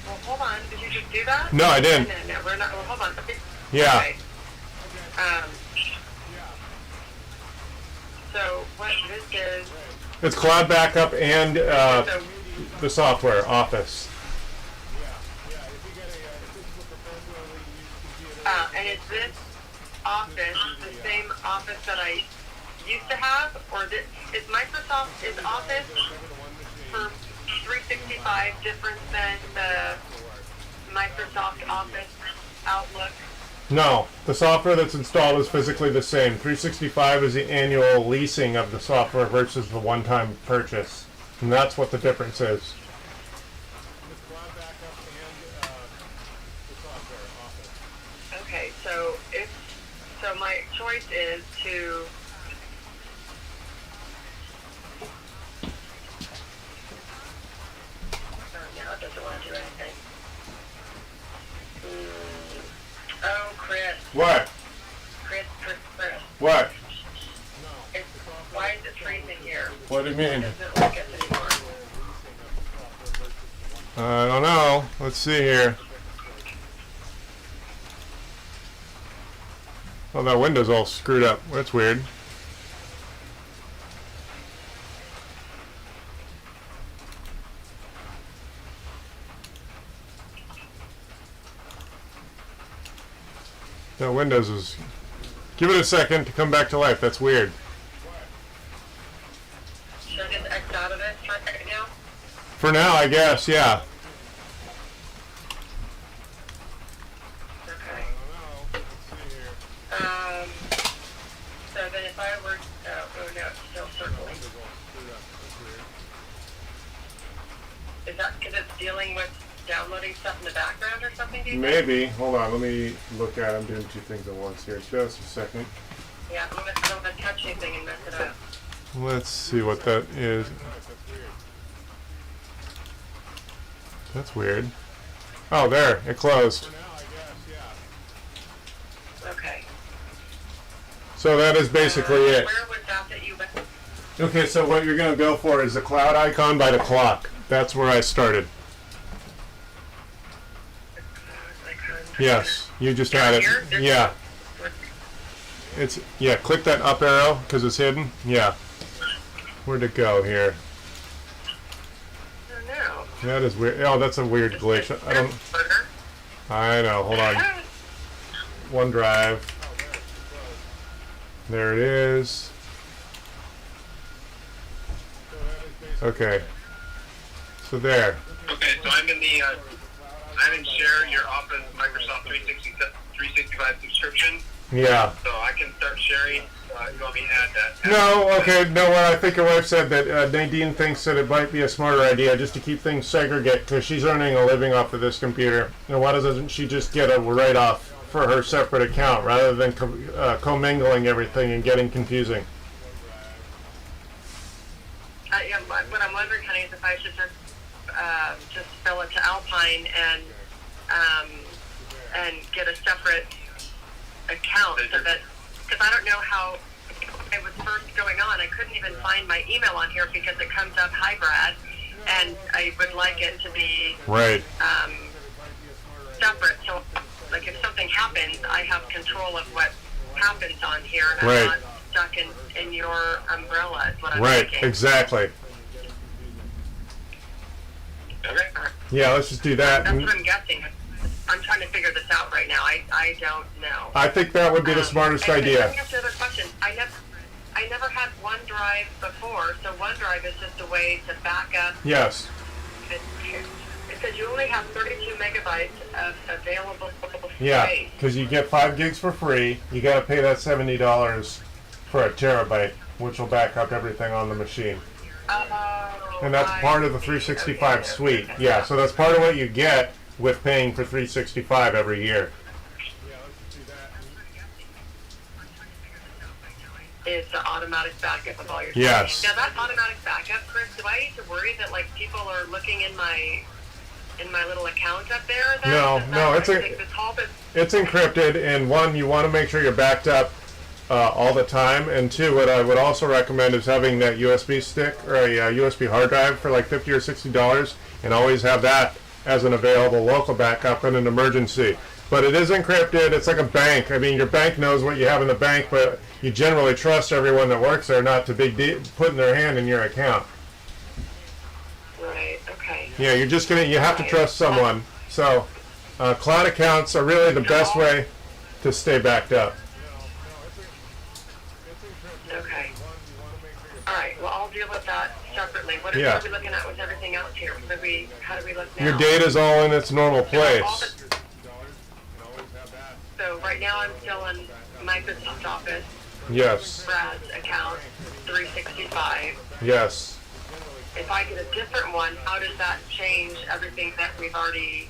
Well, hold on. Did you just do that? No, I didn't. No, we're not. Well, hold on. Okay. Yeah. Okay. So what this is? It's cloud backup and So the software, Office. and is this Office the same Office that I used to have, or is Office for 365 different than the Microsoft Office Outlook? No, the software that's installed is physically the same. 365 is the annual leasing of the software versus the one-time purchase. And that's what the difference is. Okay, so my choice is to no, it doesn't want to do anything. Oh, Chris. What? Chris. What? Why is it freezing here? What do you It mean? doesn't like us anymore. I don't know. Let's see here. Oh, that window's all screwed up. That's weird. That Windows is... Give it a second to come back to life. That's weird. Should I just X out of it right now? For now, I guess, yeah. Okay. So then if I were, oh no, it's still circling. Is that because it's dealing with downloading stuff in the background or something? Do you think? Maybe. Hold on. Let me look at it. I'm doing two things at once here. Just a second. Yeah, I don't want to touch anything and mess it up. Let's see what that is. That's weird. Oh, there. It closed. Okay. So that is basically it. Where was that you went? Okay, so what you're going to go for is the cloud icon by the clock. That's where I started. Yes, you just had it. Here? Yeah. It's, yeah, click that up arrow because it's hidden. Yeah. Where'd it go here? Oh no. That is weird. Oh, that's a weird glitch. I don't... I know. Hold on. OneDrive. There it is. Okay. So there. Okay, so I'm in share your Office Microsoft 365 subscription, Yeah. so I can start sharing. You want me to add that? No, okay, no, well, I think your wife said that Nadine thinks that it might be a smarter idea just to keep things segregate because she's earning a living off of this computer. And why doesn't she just get a write-off for her separate account rather than commingling everything and getting confusing? Yeah, what I'm wondering, honey, is if I should just just fill it to Alpine and get a separate account so that, because I don't know how it was first going on. I couldn't even find my email on here because it comes up, "Hi Brad," and I would like it to be Right. separate. So, like, if something happens, I have control of what happens on here, and Right. I'm not stuck in your umbrella. Is what I'm Right. thinking. Exactly. Okay. Yeah. Let's just do that. That's what I'm guessing. I'm trying to figure this out right now. I don't know. I think that would be the smartest and idea. Let me ask you another question. I never had OneDrive before, so OneDrive is just a way to back up. Yes. It says you only have 32 megabytes of available Yeah, space. because you get 5 gigs for free. You got to pay that $70 for a terabyte, which will back up everything on the machine. And that's part of the 365 suite. Yeah, so that's part of what you get with paying for 365 every year. Is the automatic backup of all your Yes. space. Now that automatic backup, Chris, do I need to worry that like people are looking in my little account up there? Then? No, Is that no, it's like the top is It's encrypted, and one, you want to make sure you're backed up all the time, and two, what I would also recommend is having that USB stick or a USB hard drive for like $50 or $60, and always have that as an available local backup in an emergency. But it is encrypted. It's like a bank. I mean, your bank knows what you have in the bank, but you generally trust everyone that works there not to putting their hand in your account. right. Okay. Yeah, you have to trust someone. So, cloud accounts are really the best way to stay backed up. Okay. All right. Well, I'll deal with that separately. What Yeah. are we looking at with everything else here? How do we look now? Your data's all in its normal All place. the- So right now I'm still in Microsoft Office, Yes, Brad's account, 365. yes. If I get a different one, how does that change everything that we've already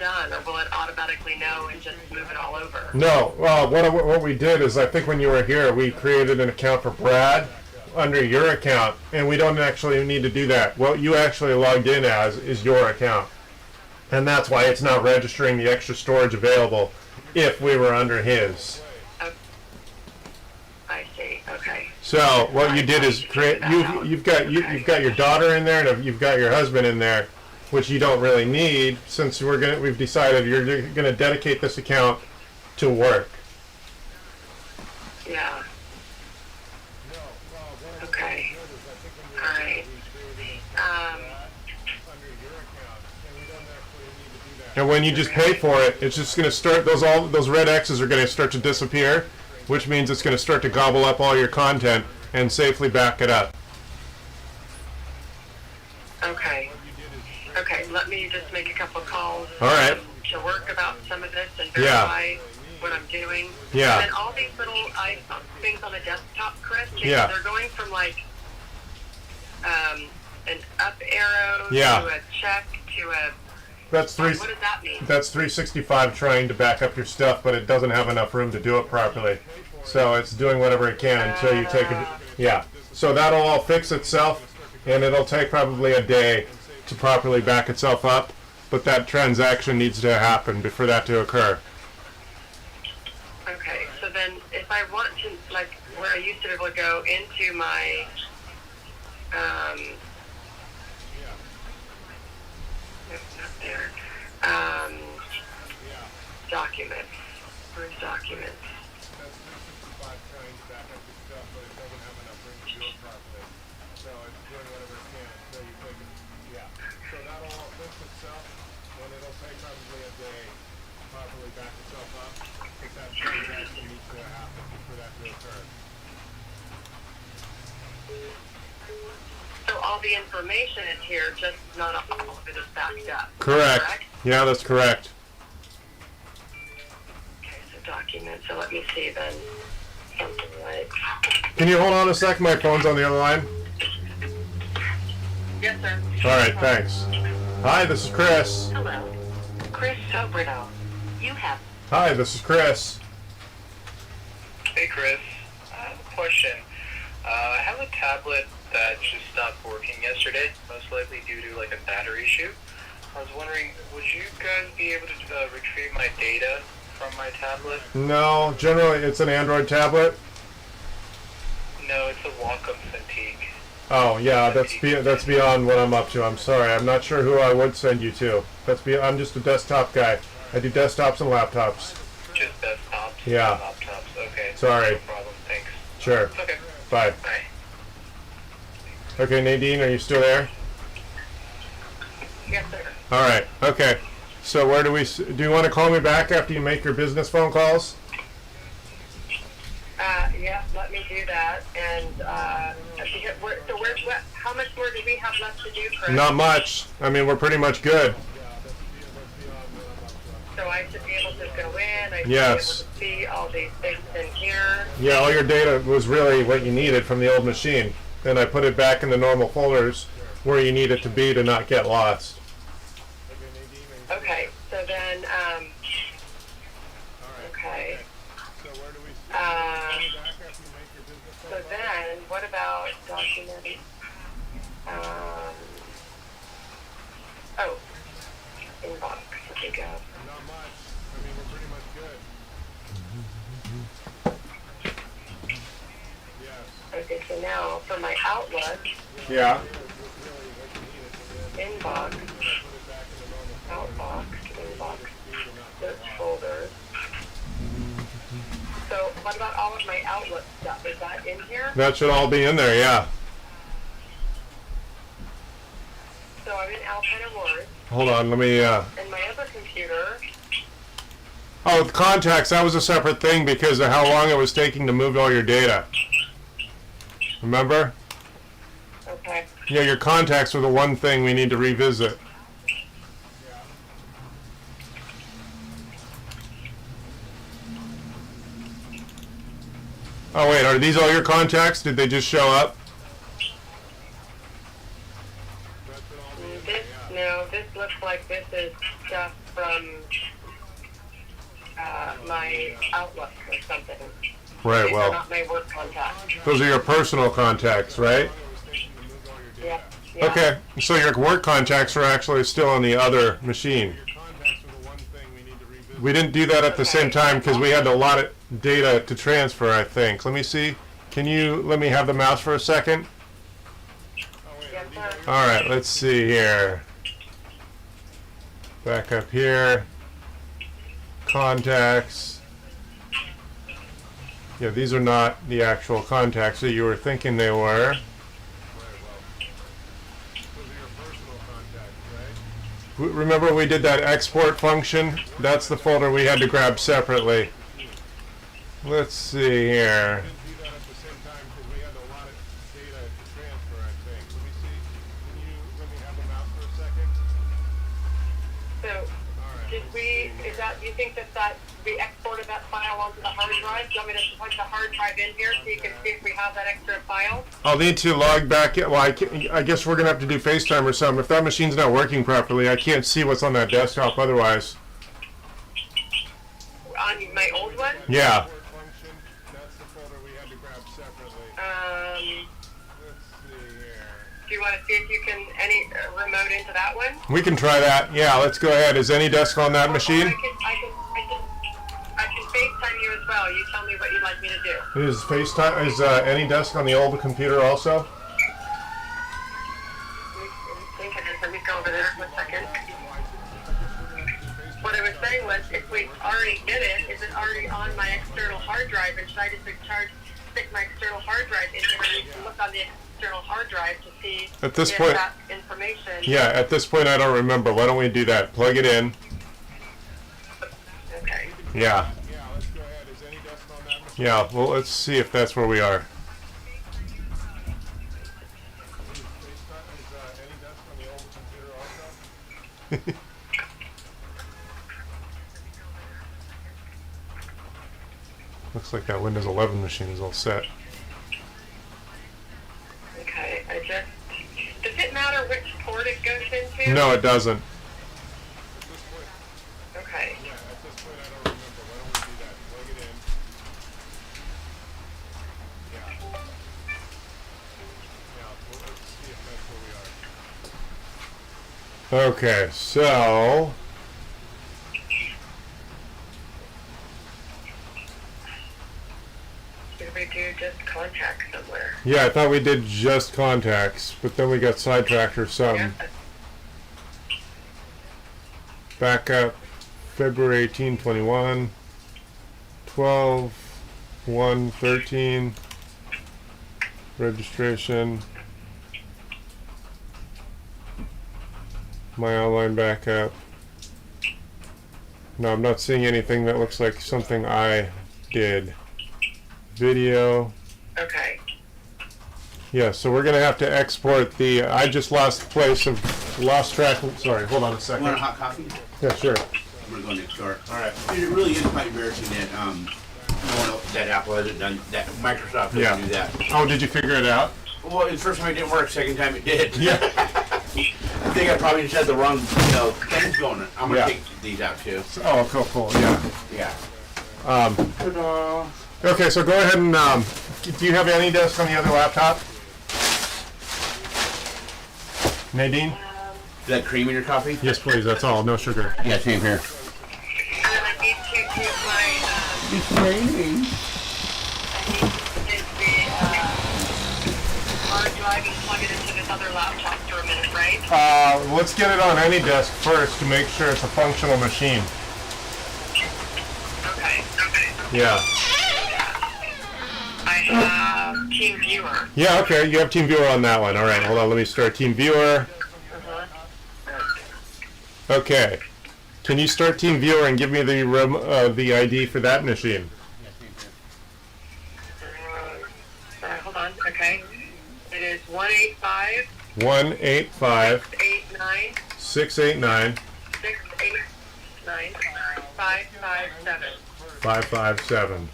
done, or will it automatically know and just move it all over? No, well, what we did is, I think when you were here, we created an account for Brad under your account, and we don't actually need to do that. What you actually logged in as is your account. And that's why it's not registering the extra storage available if we were under his. I see. Okay. So what you did is create. You've got your daughter in there, and you've got your husband in there, which you don't really need since we've decided you're gonna dedicate this account to work. Yeah. Okay. All right. And when you just pay for it, it's just going to start, those red X's are going to start to disappear, which means it's going to start to gobble up all your content and safely back it up. Okay. Okay. Let me just make a couple calls. All right. To work about some of this and Yeah. verify what I'm doing. Yeah. And then all these little things on the desktop, Chris, Yeah. they're going from like an up arrow Yeah. to a check to a. That's What does that mean? That's 365 trying to back up your stuff, but it doesn't have enough room to do it properly. So it's doing whatever it can until you take it. Yeah. So that'll all fix itself, and it'll take probably a day to properly back itself up. But that transaction needs to happen for that to occur. Okay, so then if I want to, like, where I used to be able to go into my, nope, not there, documents, where's documents? So all the information is here, just not all of it is backed up. Correct. Yeah, that's correct. Okay, so documents, so let me see then, something like, Can you hold on a sec? My phone's on the other line. yes sir. All right, thanks. Hi, this is Chris. Hello, Chris Sobrino. You have. Hi, this is Chris. Hey, Chris. I have a question. I have a tablet that just stopped working yesterday, most likely due to like a battery issue. I was wondering, would you guys be able to retrieve my data from my tablet? No, generally it's an Android tablet. No, it's a Wacom Cintiq. Oh yeah, that's beyond what I'm up to. I'm sorry. I'm not sure who I would send you to. I'm just a desktop guy. I do desktops and laptops. Just desktops? Yeah. Laptops, okay. Sorry. No problem, thanks. Sure. Okay. Bye. Bye. Okay, Nadine, are you still there? Yes, sir. All right. Okay. So where do you want to call me back after you make your business phone calls? Yeah, let me do that. And how much more do we have left to do, Chris? Not much. I mean, we're pretty much good. So I should be able to go in. I should Yes. be able to see all these things in here. Yeah, all your data was really what you needed from the old machine. And I put it back in the normal folders where you need it to be to not get lost. Okay, so then, okay. So then, what about documenting? Oh, inbox. Here we go. Not much. I mean, we're pretty much good. Yes. Okay, so now for my Outlook, Yeah. inbox, outbox, inbox, search folders. So what about all of my Outlook stuff? Is that in here? That should all be in there, yeah. So I'm in Alpine Awards, Hold on, let me, and my other computer, Oh, the contacts, that was a separate thing because of how long it was taking to move all your data. Remember? okay. Yeah, your contacts were the one thing we need to revisit. Oh wait, are these all your contacts? Did they just show up? This looks like this is stuff from my Outlook or something. Right, These are well, not my work contacts. those are your personal contacts, right? Yeah. Yeah. Okay, so your work contacts are actually still on the other machine. We didn't do that at the same time because we had a lot of data to transfer, I think. Let me see. Can you let me have the mouse for a second? Yes, sir. All right, let's see here. Back up here. Contacts. Yeah, these are not the actual contacts that you were thinking they were. Remember we did that export function? That's the folder we had to grab separately. Let's see here. So, do you think that we exported that file onto the hard drive? Do you want me to plug the hard drive in here so you can see if we have that extra file? I'll need to log back in. Well, I guess we're going to have to do FaceTime or something. If that machine's not working properly, I can't see what's on that desktop otherwise. On my old one? Yeah. Do you want to see if you can remote into that one? We can try that. Yeah, let's go ahead. Is AnyDesk on that machine? I can FaceTime you as well. You tell me what you'd like me to do. Is AnyDesk on the old computer also? Let me go over there for a second. What I was saying was, if we already did it, is it already on my external hard drive? And should I just stick my external hard drive in here and we can look on the external hard drive to see At this if point, that information... Yeah, at this point I don't remember. Why don't we do that? Plug it in. Okay. Yeah. Yeah, well, let's see if that's where we are. Looks like that Windows 11 machine is all set. Okay, does it matter which port it goes into? No, it doesn't. Okay. Okay, so Did we do just contact somewhere? yeah, I thought we did just contacts, but then we got sidetracked or something. Yeah. Back up February 18, 21, 12, 1, 13, registration, my online backup. No, I'm not seeing anything that looks like something I did. Video. Okay. Yeah, so we're gonna have to export the. I just lost track. Sorry, hold on a second. Want a hot coffee? Yeah, sure. I'm gonna go next door. All right. It really is quite embarrassing that no one else, that Apple hasn't done that. Microsoft doesn't Yeah. do that. Oh, did you figure it out? Well, the first time it didn't work. Second time it did. Yeah. I think I probably just had the wrong things going. I'm gonna Yeah. take these out too. Oh, cool. Yeah. Yeah. Ta-da. Okay, so go ahead and. Do you have any disk on the other laptop? Nadine? Is that cream in your coffee? Yes, please. That's all. No sugar. Yeah, same here. And then I need to use my, It's raining. I need to use the hard drive and plug it into this other laptop for a minute, right? Let's get it on any disk first to make sure it's a functional machine. Okay. Yeah. I have TeamViewer. Yeah, okay. You have TeamViewer on that one. All right, hold on. Let me start TeamViewer. Okay. Can you start TeamViewer and give me the ID for that machine? Hold on. Okay. It is 185 185 689 689 689 557. 557.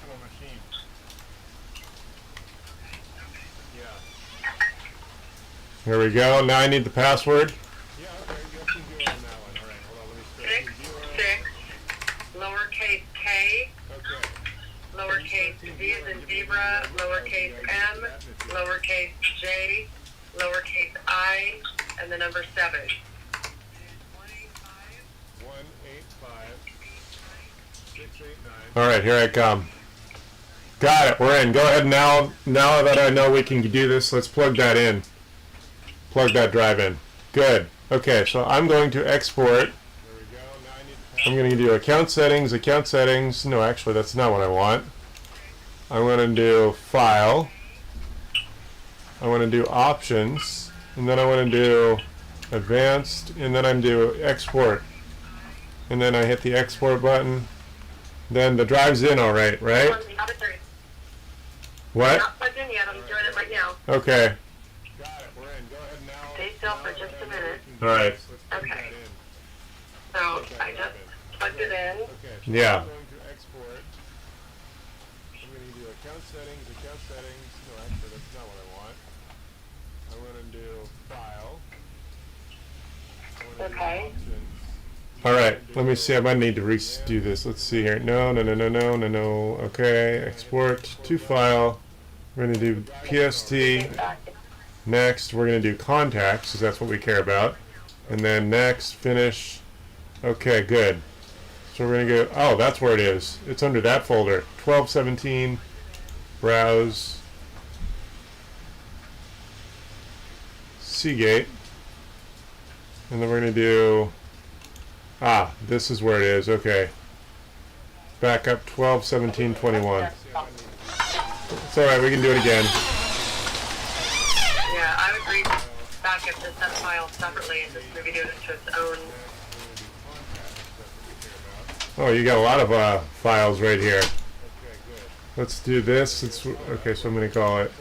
Here we go. Now I need the password. 6 lowercase k lowercase z as in zebra, lowercase m, lowercase j, lowercase I, and the number 7. All right, here I come. Got it. We're in. Go ahead now. Now that I know we can do this, let's plug that in. Plug that drive in. Good. Okay, so I'm going to export. I'm going to do account settings. No, actually, that's not what I want. I'm going to do file. I want to do options, and then I want to do advanced, and then I'm do export. And then I hit the export button. Then the drive's in all right, right? What? Not plugged in yet. I'm doing it right now. Okay. Stay still for just a minute. All right. Okay. So I just plugged it in. Yeah. I'm going to do account settings. No, actually, that's not what I want. I'm going to do file. Okay. All right. Let me see. I might need to redo this. Let's see here. No. Okay. Export to file. We're going to do PST. Next, we're going to do contacts, because that's what we care about. And then next, finish. Okay, good. So we're going to go, oh, that's where it is. It's under that folder. 1217, browse, Seagate. And then we're going to do, this is where it is. Okay. Backup 121721. It's all right, we can do it again. Yeah, I would read back up just that file separately and just maybe do it to its own. Oh, you got a lot of files right here. Let's do this. Okay, so I'm going to call it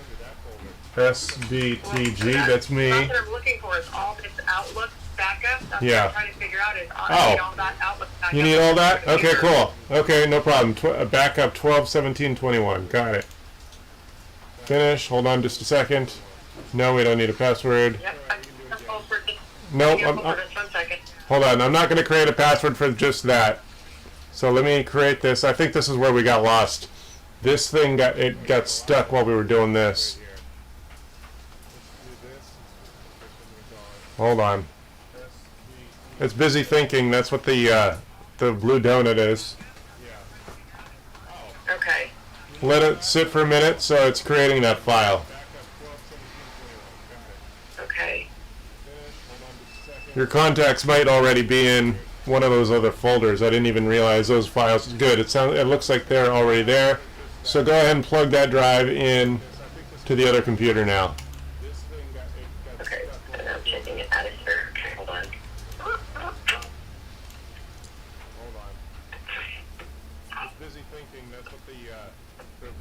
SBTG. That's me. That's what I'm looking for is all this Outlook backup. That's Yeah. what I'm trying to figure out is I need all that Outlook backup. You need all that? for the Okay, computer. cool. Okay, no problem. Backup 121721. Got it. Finish. Hold on just a second. No, we don't need a password. Yep. I'm just hold for just, No, hold for just 1 second. hold on. I'm not going to create a password for just that. So let me create this. I think this is where we got lost. This thing got stuck while we were doing this. It's busy thinking. That's what the blue donut is. Okay. Let it sit for a minute so it's creating that file. Okay. Your contacts might already be in one of those other folders. I didn't even realize those files. Good. It looks like they're already there. So go ahead and plug that drive in to the other computer now. Okay. And I'm checking it out of here. Okay, hold on. Hold on. It's busy thinking. That's what the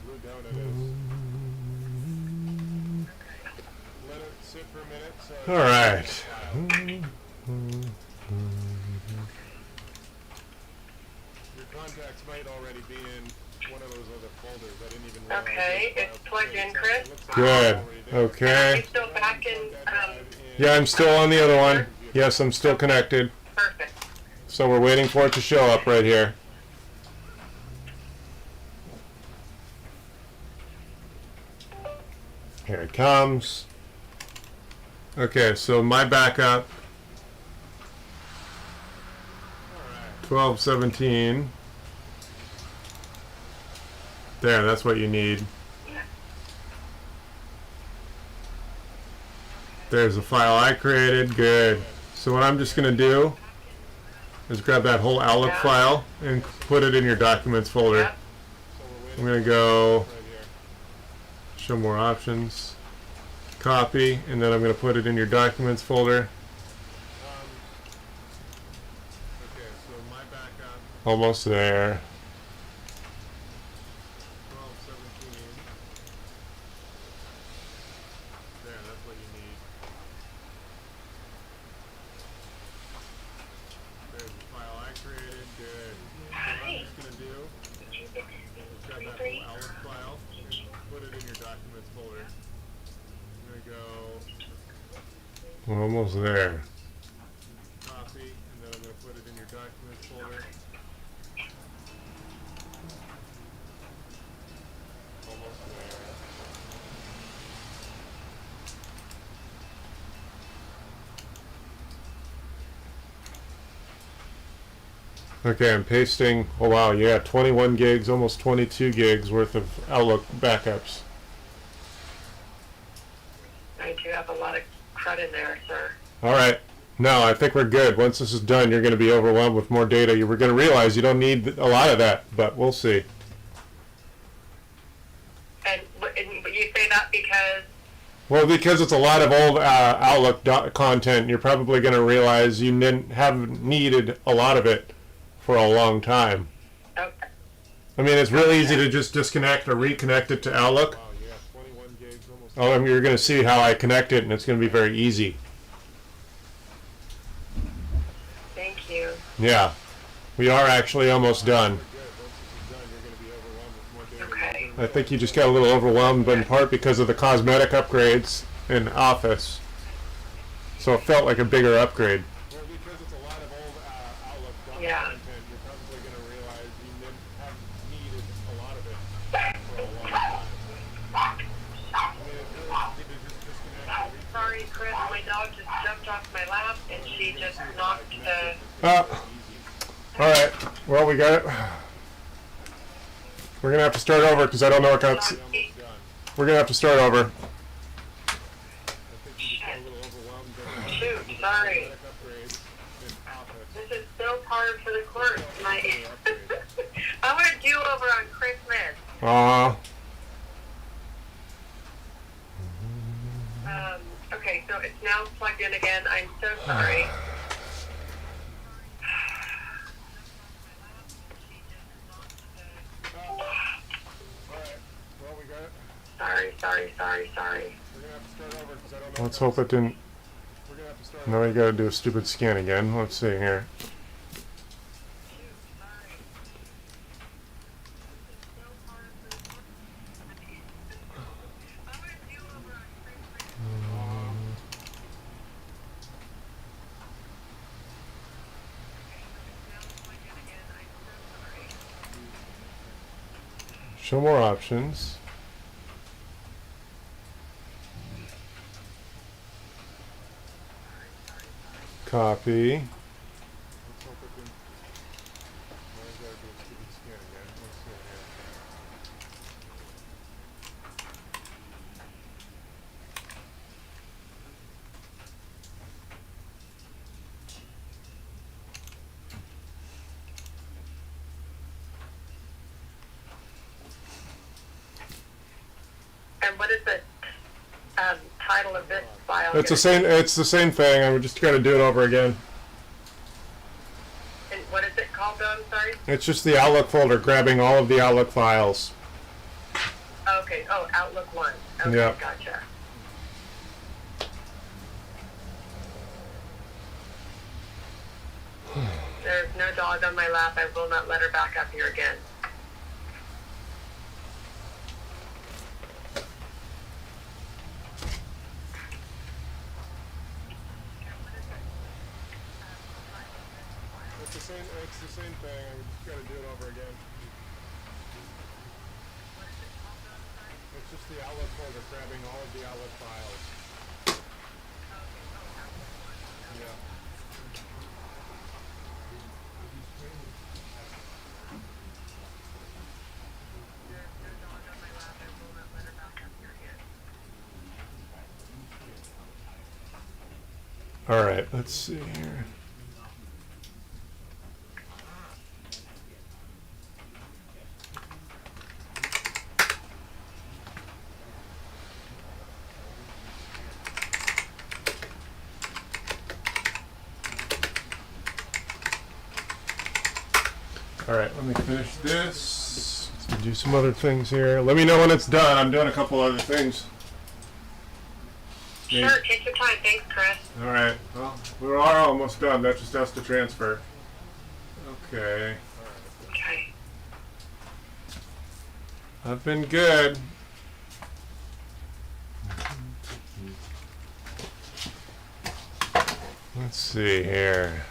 blue donut is. Let it sit for a minute. So All right. your contacts might already be in one of those other folders. I didn't even realize. Okay, those it's files plugged in, were Chris. Good. Are Okay. you still back in? Yeah, I'm still on the other one. Yes, I'm still connected. Perfect. So we're waiting for it to show up right here. Here it comes. Okay, so my backup 1217. There, that's what you need. There's the file I created. Good. So what I'm just going to do is grab that whole Outlook file and put it in your documents folder. Yep. I'm going to go show more options, copy, and then I'm going to put it in your documents folder. Okay, so my backup Almost there. 1217. There, that's what you need. There's the file I created. Good. So what I'm just gonna do is grab that whole Outlook file and put it in your documents folder. I'm gonna go We're almost there. copy, and then I'm gonna put it in your documents folder. Almost there. Okay, I'm pasting. Oh wow, yeah, 21 gigs, almost 22 gigs worth of Outlook backups. I do have a lot of crud in there, sir. All right. No, I think we're good. Once this is done, you're going to be overwhelmed with more data. You're going to realize you don't need a lot of that, but we'll see. And you say that because Well, because it's a lot of old Outlook content, you're probably going to realize you haven't needed a lot of it for a long time. okay. I mean, it's really easy to just disconnect or reconnect it to Outlook. Wow, yeah, 21 gigs, almost. Oh, I mean, you're going to see how I connect it, and it's going to be very easy. Thank you. Yeah, we are actually almost done. Good. Once this is done, you're going to be overwhelmed with more data. Okay. I think you just got a little overwhelmed, but in part because of the cosmetic upgrades in Office. So it felt like a bigger upgrade. Well, because it's a lot of old Outlook Yeah. content, you're probably going to realize you haven't needed a lot of it for a long time. I mean, it's really easy to just disconnect and Sorry, Chris. My dog just jumped off my lap and she just knocked the. All right. Well, we got it. We're gonna have to start over because I don't know what got. almost done. We're gonna have to start over. I think you just got a little overwhelmed with Shoot, sorry. cosmetic upgrades in Office. This is so hard for the course. I want to do over on Christmas. Okay, so it's now plugged in again. I'm so sorry. Alright, well, we got it. Sorry. We're going to have to start over because I don't know. Let's hope it didn't. We're going to have to start No, you gotta do a stupid scan again. Let's see here. Show more options. Copy. And what is the title of this file? It's the same. It's the same thing. I'm just gonna do it over again. And what is it called, though? I'm sorry. It's just the Outlook folder, grabbing all of the Outlook files. Okay. Oh, Outlook 1. Okay, Yeah. gotcha. There's no dog on my lap. I will not let her back up here again. It's the same thing. I'm just gonna do it over again. It's just the Outlook folder, grabbing all of the Outlook files. Yeah. All right, let's see here. All right, let me finish this. Let's do some other things here. Let me know when it's done. I'm doing a couple other things. Sure, take your time. Thanks, Chris. All right. Well, we are almost done. That just has to transfer. Okay. Okay. I've been good. Let's see here.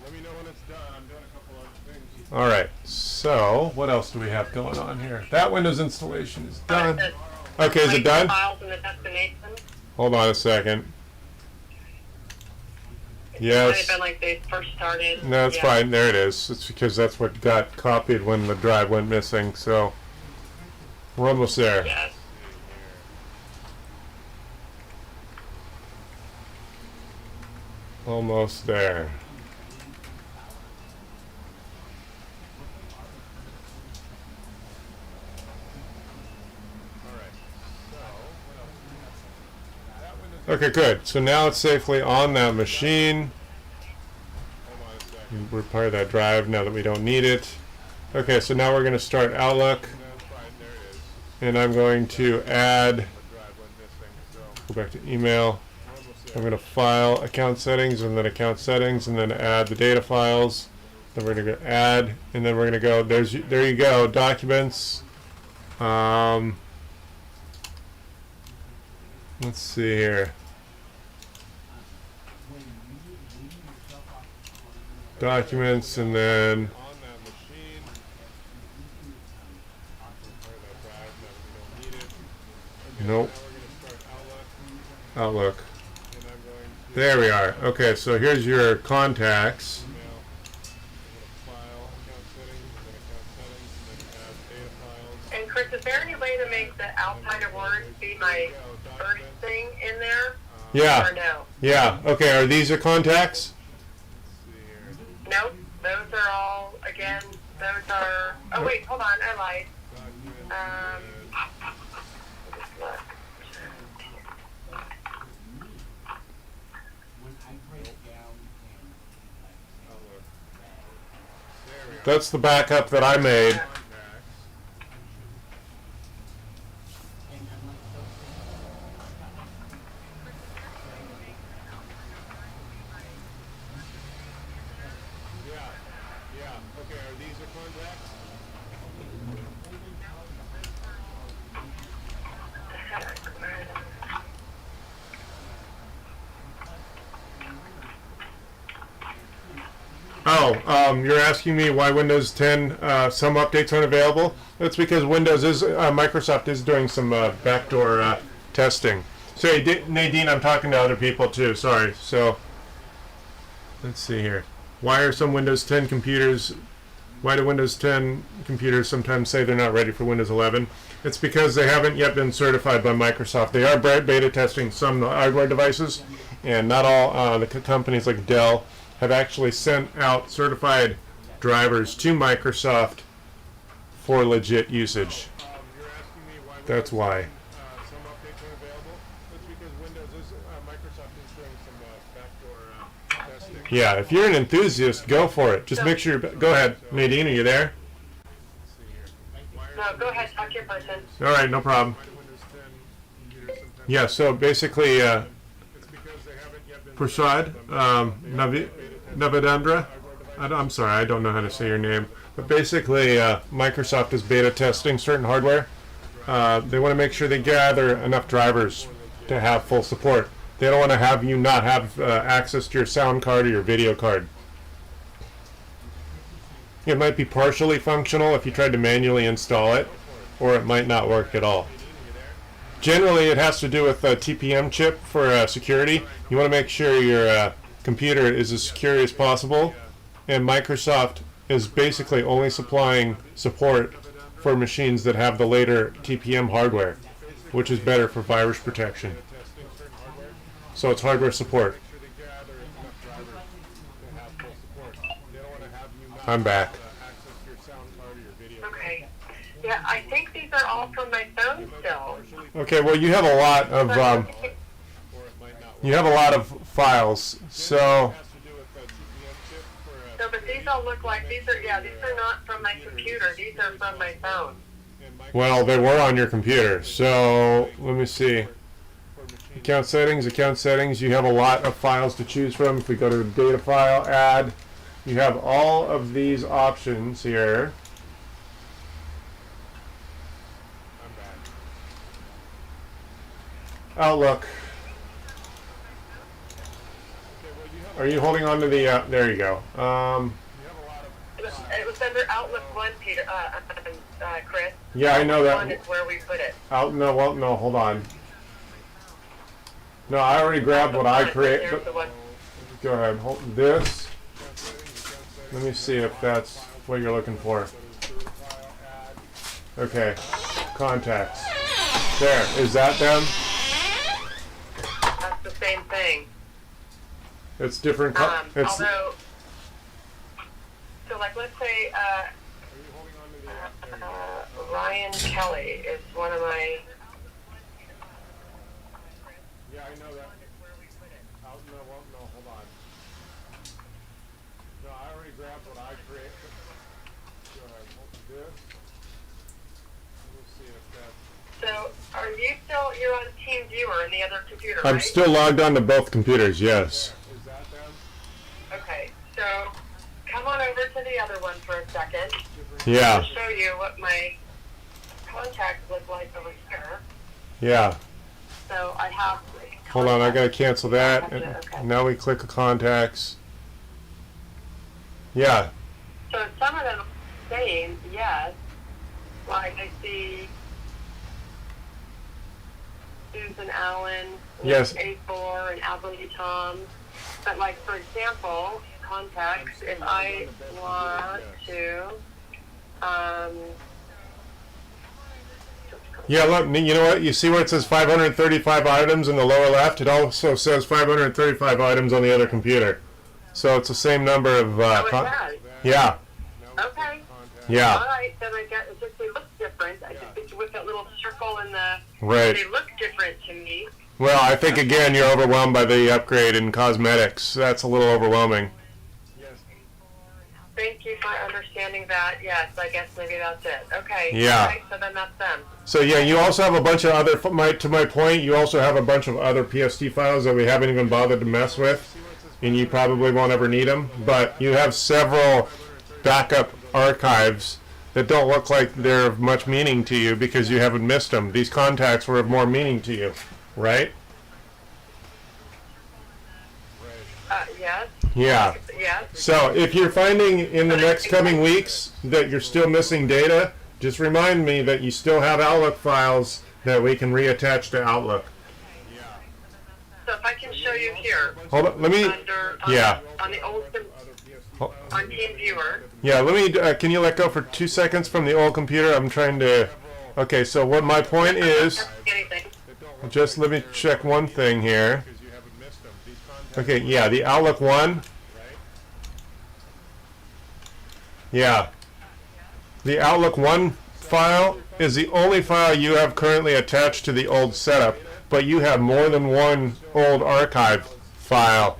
Let me know when it's done. I'm doing a couple other things. All right. So, what else do we have going on here? That Windows installation is done. Okay, is it done? Files in the destination. Hold on a second. It might Yes. have been like they first started. No, it's Yeah. fine. There it is. It's because that's what got copied when the drive went missing. So we're almost there. Yes. Almost there. Okay, good. So now it's safely on that machine. Repair that drive now that we don't need it. Okay, so now we're going to start Outlook. And I'm going to add, go back to email. I'm going to file account settings and then account settings and then add the data files. Then we're going to go add and then we're going to go, there you go, documents. Let's see here. Documents and then nope. Outlook. There we are. Okay, so here's your contacts. And Chris, is there any way to make the outside of Word be my first thing in there? Yeah. Or no? Yeah. Okay, are these your contacts? Nope. Those are all, again, those are, oh wait, hold on, I lied. Look. That's the backup that I made. You're asking me why Windows 10 some updates aren't available? That's because Windows is Microsoft is doing some backdoor testing. Sorry, Nadine, I'm talking to other people too. Sorry. So let's see here. Why are some Windows 10 computers? Why do Windows 10 computers sometimes say they're not ready for Windows 11? It's because they haven't yet been certified by Microsoft. They are beta testing some hardware devices, and not all the companies like Dell have actually sent out certified drivers to Microsoft for legit usage. You're asking me why That's why. some updates are available? That's because Windows is, Microsoft is doing some backdoor testing. Yeah, if you're an enthusiast, go for it. Just make sure you're... Go ahead. Nadine, are you there? No, go ahead, talk to your person. All right, no problem. Windows 10 computers sometimes Yeah, so basically, it's because they haven't yet been Prasad, Navadandra, I'm sorry, I don't know how to say your name, but basically Microsoft is beta testing certain hardware. They want to make sure they gather enough drivers to have full support. They don't want to have you not have access to your sound card or your video card. It might be partially functional if you tried to manually install it, or it might not work at all. Generally, it has to do with a TPM chip for security. You want to make sure your computer is as secure as possible, and Microsoft is basically only supplying support for machines that have the later TPM hardware, which is better for virus protection. So it's hardware support. I'm back. Okay. Yeah, I think these are all from my phone still. Okay, well you have a lot of files, so No, but these all look like these are not from my computer. These are from my phone. well they were on your computer. So let me see. Account settings. You have a lot of files to choose from. If we go to data file, add, you have all of these options here. Outlook. Are you holding on to the? There you go. It was under Outlook 1, Peter, Chris. Yeah, I know Outlook 1 that. is where we put it. No, hold on. No, I already grabbed what I created. There's the one. Go ahead. Hold this. Let me see if that's what you're looking for. Okay. Contacts. There. Is that them? That's the same thing. It's different. It's Although, so like let's say Ryan Kelly is one of my. Yeah, I know that. No, hold on. No, I already grabbed what I created. Go ahead, hold this. Let me see if that's... So are you still? You're on Team Viewer in the other computer, I'm right? still logged on to both computers, yes. Is that them? Okay, so come on over to the other one for a second. Yeah, I'll show you what my contacts look like over here. yeah. So I have. Hold on, I gotta cancel that. And Okay. now we click contacts. Yeah, So some of them are the same, yes. Like I see Susan Allen, Yes. A4, and Albany Tom. But like for example, contacts, if I want to, yeah, look, you know what? You see where it says 535 items in the lower left? It also says 535 items on the other computer. So it's the same number of... oh, it does. yeah, Okay. yeah, All right, then I guess it just they look different. I just with that little circle in the. right. They look different to me. Well, I think, again, you're overwhelmed by the upgrade in cosmetics. That's a little overwhelming. Thank you for understanding that. Yes, I guess maybe that's it. Okay. Yeah. All right, so then that's them. So yeah, you also have a bunch of other, to my point, you also have a bunch of other PST files that we haven't even bothered to mess with, and you probably won't ever need them, but you have several backup archives that don't look like they're of much meaning to you because you haven't missed them. These contacts were of more meaning to you, right? Yes. Yeah. Yes. So if you're finding in the next coming weeks that you're still missing data, just remind me that you still have Outlook files that we can reattach to Outlook. So if I can show you here. Hold on, let me, Under, yeah. On the old, on Team Viewer. Yeah, let me, can you let go for 2 seconds from the old computer? I'm trying to, okay, so what my point is, Anything. just let me check one thing here. Okay, yeah, the Outlook one. Yeah. The Outlook one file is the only file you have currently attached to the old setup, but you have more than one old archive file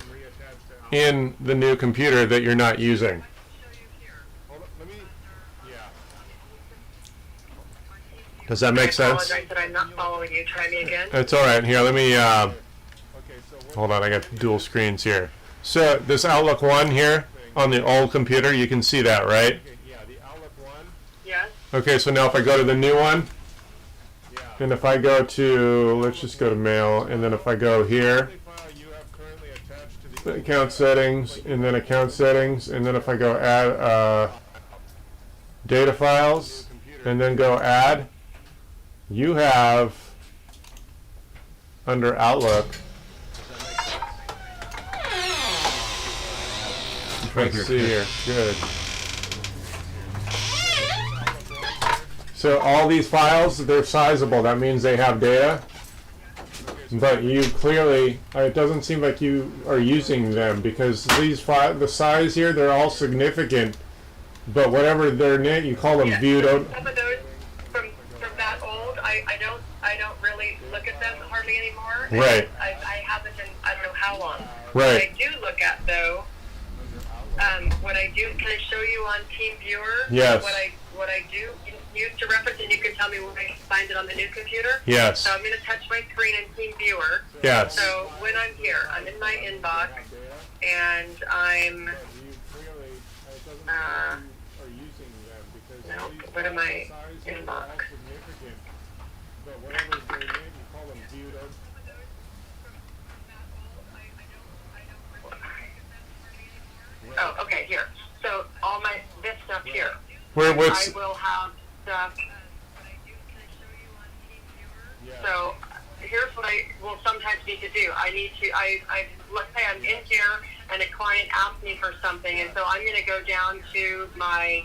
in the new computer that you're not using. Does that make sense? I apologize that I'm not following you. Try me again. It's all right. Here, let me. Hold on, I got dual screens here. So this Outlook one here on the old computer, you can see that, right? Yes. Okay, so now if I go to the new one, and if I go to, let's just go to Mail, and then if I go here, account settings, and then account settings, and then if I go add data files, and then go add, you have under Outlook. Let's see here. Good. So all these files, they're sizable. That means they have data. But you clearly, it doesn't seem like you are using them because these files, the size here, they're all significant. But whatever their name, you call them viewed. Some of those from that old, I don't really look at them hardly anymore. Right. I haven't in I don't know how long. Right. What I do look at though, what I do, can I show you on TeamViewer? Yes. What I do use to reference, and you can tell me where I can find it on the new computer. Yes. So I'm going to touch my screen in TeamViewer. Yes. So when I'm here, I'm in my inbox, and I'm no, what am I inbox? Oh, okay, here. So all this stuff here. What's I will have stuff. So here's what I will sometimes need to do. Let's say I'm in here and a client asks me for something, and so I'm going to go down to my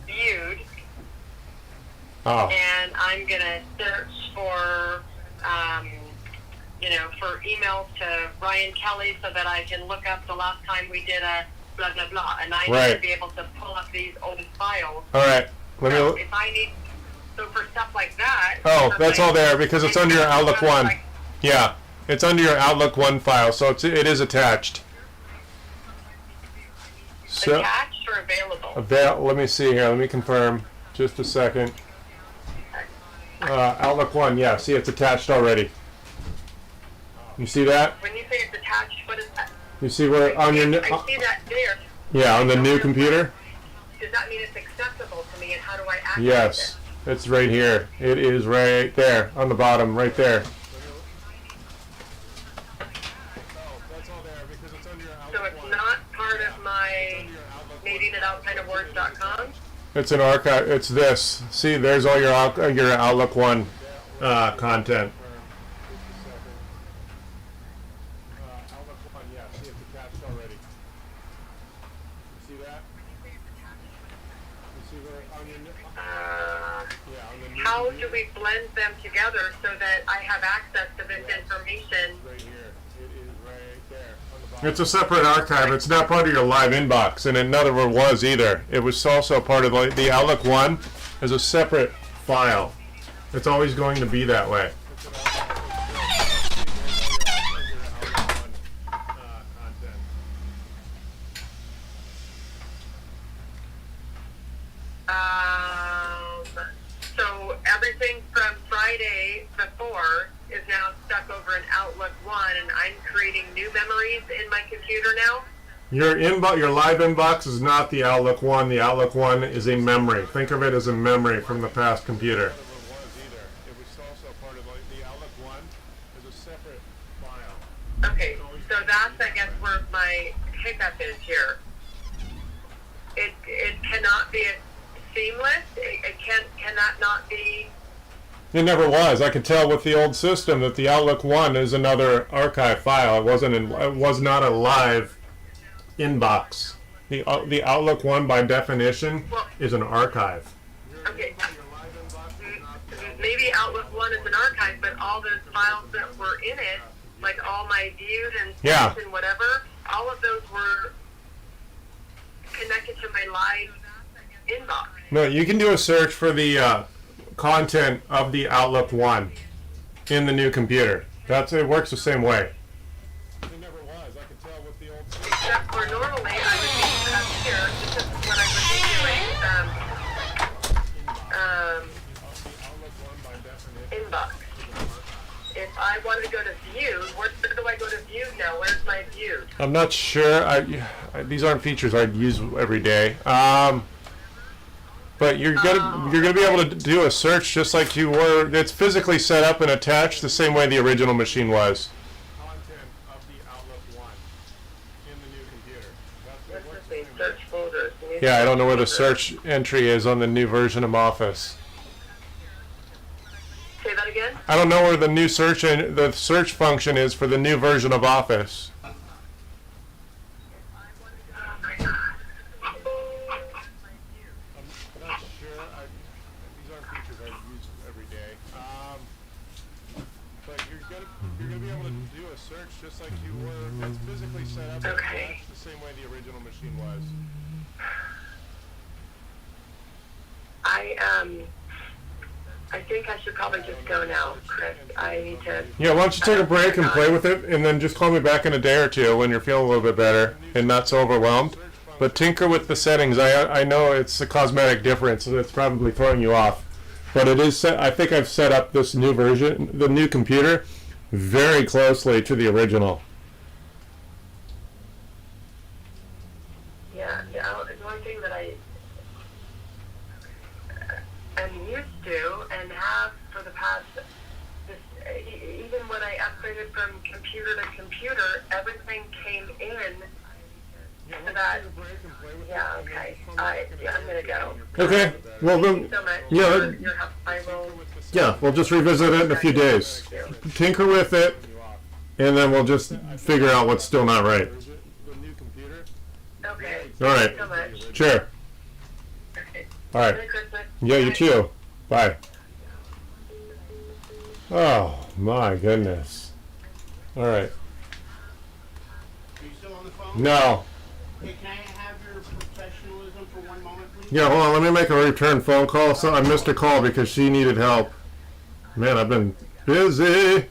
viewed, and I'm going to search for for emails to Ryan Kelly so that I can look up the last time we did a blah, blah, blah. And I need to be able to pull up these old files. all right? If I need, for stuff like that. Oh, that's all there because it's under your Outlook one. Yeah, it's under your Outlook one file, so it is attached. So, attached or available? Let me see here. Let me confirm. Just a second. Outlook one. Yeah, see, it's attached already. You see that? When you say it's attached, what is that? You see where on your I see that there. yeah, on the new computer? Does that mean it's accessible to me, and how do I access Yes, it's right here. It is right there on the bottom, right there. So it's not part of my mating it outside of words.com? It's an archive. It's this. See, there's all your Outlook one content. How do we blend them together so that I have access to this information? It's a separate archive. It's not part of your live inbox, and it never was either. It was also part of the Outlook one as a separate file. It's always going to be that way. So everything from Friday before is now stuck over in Outlook 1, and I'm creating new memories in my computer now? Your live inbox is not the Outlook one. The Outlook one is a memory. Think of it as a memory from the past computer. Okay, so that's, I guess, where my hiccup is here. It cannot be seamless. It cannot not be. It never was. I could tell with the old system that the Outlook one is another archive file. It was not a live inbox. The Outlook one, by definition, is an archive. Okay. Maybe Outlook 1 is an archive, but all those files that were in it like all my viewed and Yeah. and whatever, all of those were connected to my live inbox. No, you can do a search for the content of the Outlook One in the new computer. It works the same way. It never was. I could tell with the old. Except for normally I would be up here. This is what I would be doing. Outlook One by definition. Inbox. If I wanted to go to view, where do I go to view now? Where's my view? I'm not sure. These aren't features I'd use every day. But you're gonna be able to do a search just like you were. It's physically set up and attached the same way the original machine was. Content of the Outlook One in the new computer. What's this thing? Search folders. Yeah, I don't know where the search entry is on the new version of Office. Say that again? I don't know where the new the search function is for the new version of Office. Oh my God. I'm not sure. These aren't features I use every day. But you're gonna be able to do a search just like you were. It's physically set up Okay. the same way the original machine was. I think I should probably just go now, Chris. I need to. Yeah, why don't you take a break and play with it, and then just call me back in a day or two when you're feeling a little bit better and not so overwhelmed. But tinker with the settings. I know it's a cosmetic difference, so it's probably throwing you off. But it is set. I think I've set up this new version, the new computer, very closely to the original. Yeah. The only thing that I am used to and have for the past, even when I upgraded from computer to computer, everything came in. So that, yeah, okay. I'm gonna go. Okay. Well, Thank then, you so much. yeah, Your help. I will. yeah, we'll just revisit it in a few days. Tinker with it, and then we'll just figure out what's still not right. The new computer. Okay. All right. Thank you so much. Sure. Okay. All right. Merry Christmas. Yeah, you Bye. too. Bye. Oh, my goodness. All right. Are you still on the phone? No. Hey, can I have your professionalism for one moment, please? Yeah, hold on. Let me make a return phone call. So I missed a call because she needed help. Man, I've been busy.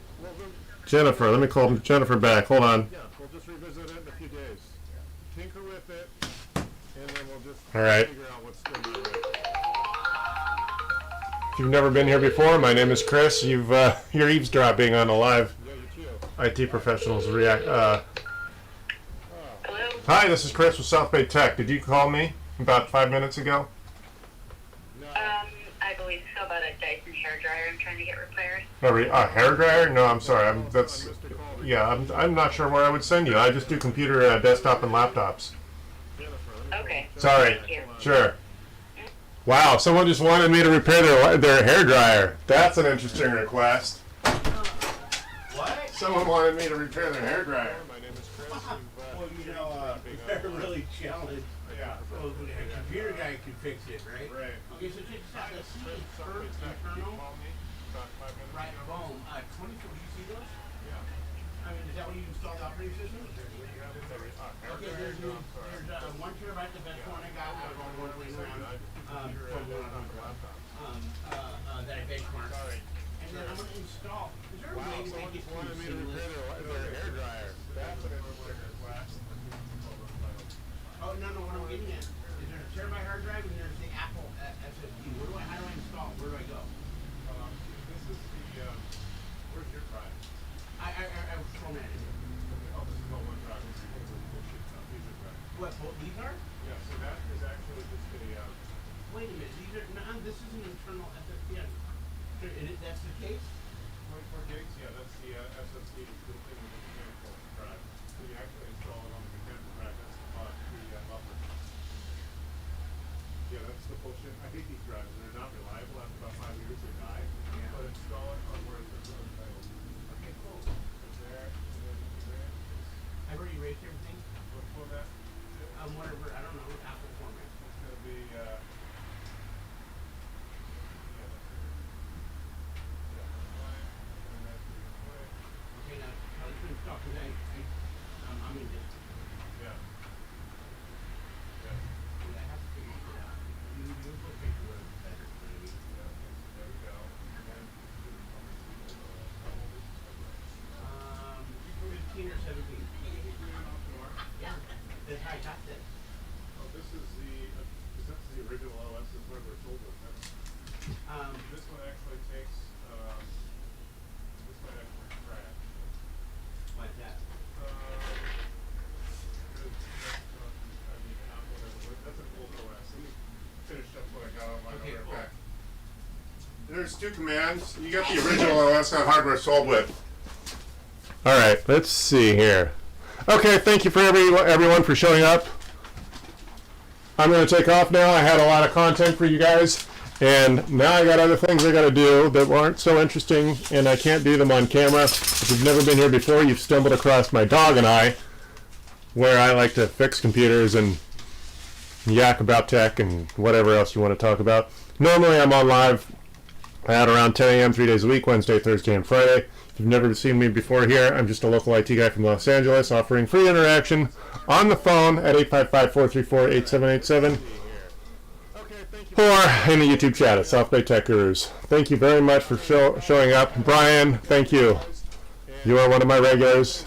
Jennifer, let me call Jennifer back. Hold on. Yeah, we'll just revisit it in a few days. Tinker with it, and then we'll just All right. figure out what's still not right. If you've never been here before, my name is Chris. You're eavesdropping on a live Yeah, you too. IT professionals react. Hello? Hi, this is Chris with South Bay Tech. Did you call me about 5 minutes ago? I believe so, about a Dyson hairdryer I'm trying to get repaired. A hair dryer? No, I'm sorry. I'm not sure where I would send you. I just do computer, desktop, and laptops. Okay. Sorry. Thank you. Sure. Wow, someone just wanted me to repair their hair dryer. That's an interesting request. What? Someone wanted me to repair their hair dryer. My name is Chris. Well, they're really challenged. Yeah. Well, a computer guy can fix it, right? Right. Okay, so check this out. The C is first internal, right phone. 24, did you see those? Yeah. I mean, is that when you install the operating system? Okay, there's 1 terabyte, the best one I got. I was on 1 around that I benchmarked. And then I'm going to install. Is there a way to make it Wanted me to seamless? repair their hair dryer. That's an interesting request. Oh, no, what I'm getting at is there's a terabyte hard drive and there's the Apple SSD. How do I install? Where do I go? This is the, where's your drive? I was formatting it. Oh, this is not one drive. This is bullshit stuff. These are drives. What, these are? Yeah, so that is actually just a, Wait a minute, these are, this is an internal SSD. That's the case? 24 gigs? Yeah, that's the SSD built into the mechanical drive. So you actually install it on the mechanical drive. That's the buffer. Yeah, that's the bullshit. I hate these drives. They're not reliable. After about 5 years, they die. Yeah. But install it on where it's untitled. Okay, cool. It's there, and then there. I've already erased everything. What format? Whatever, I don't know, Apple format. It's gonna be, yeah, that's it. Yeah, that's fine. And that's the display. Okay, now, tell us what That's how I got this. Oh, this is the original OS. This is hardware sold with. This one actually takes, this might actually crash. Why's that? That's an old OS. Let me finish up what I got on my Okay, other cool. back. There's two commands. You got the original OS on hardware sold with. All right, let's see here. Okay, thank you for everyone for showing up. I'm going to take off now. I had a lot of content for you guys, and now I got other things I got to do that weren't so interesting, and I can't do them on camera. If you've never been here before, you've stumbled across my dog and I, where I like to fix computers and yak about tech and whatever else you want to talk about. Normally I'm on live at around 10 a.m. 3 days a week, Wednesday, Thursday, and Friday. If you've never seen me before here, I'm just a local IT guy from Los Angeles offering free interaction on the phone at 855-434-8787 or in the YouTube chat at South Bay Tech Gurus. Thank you very much for showing up. Brian, thank you. You are one of my regulars.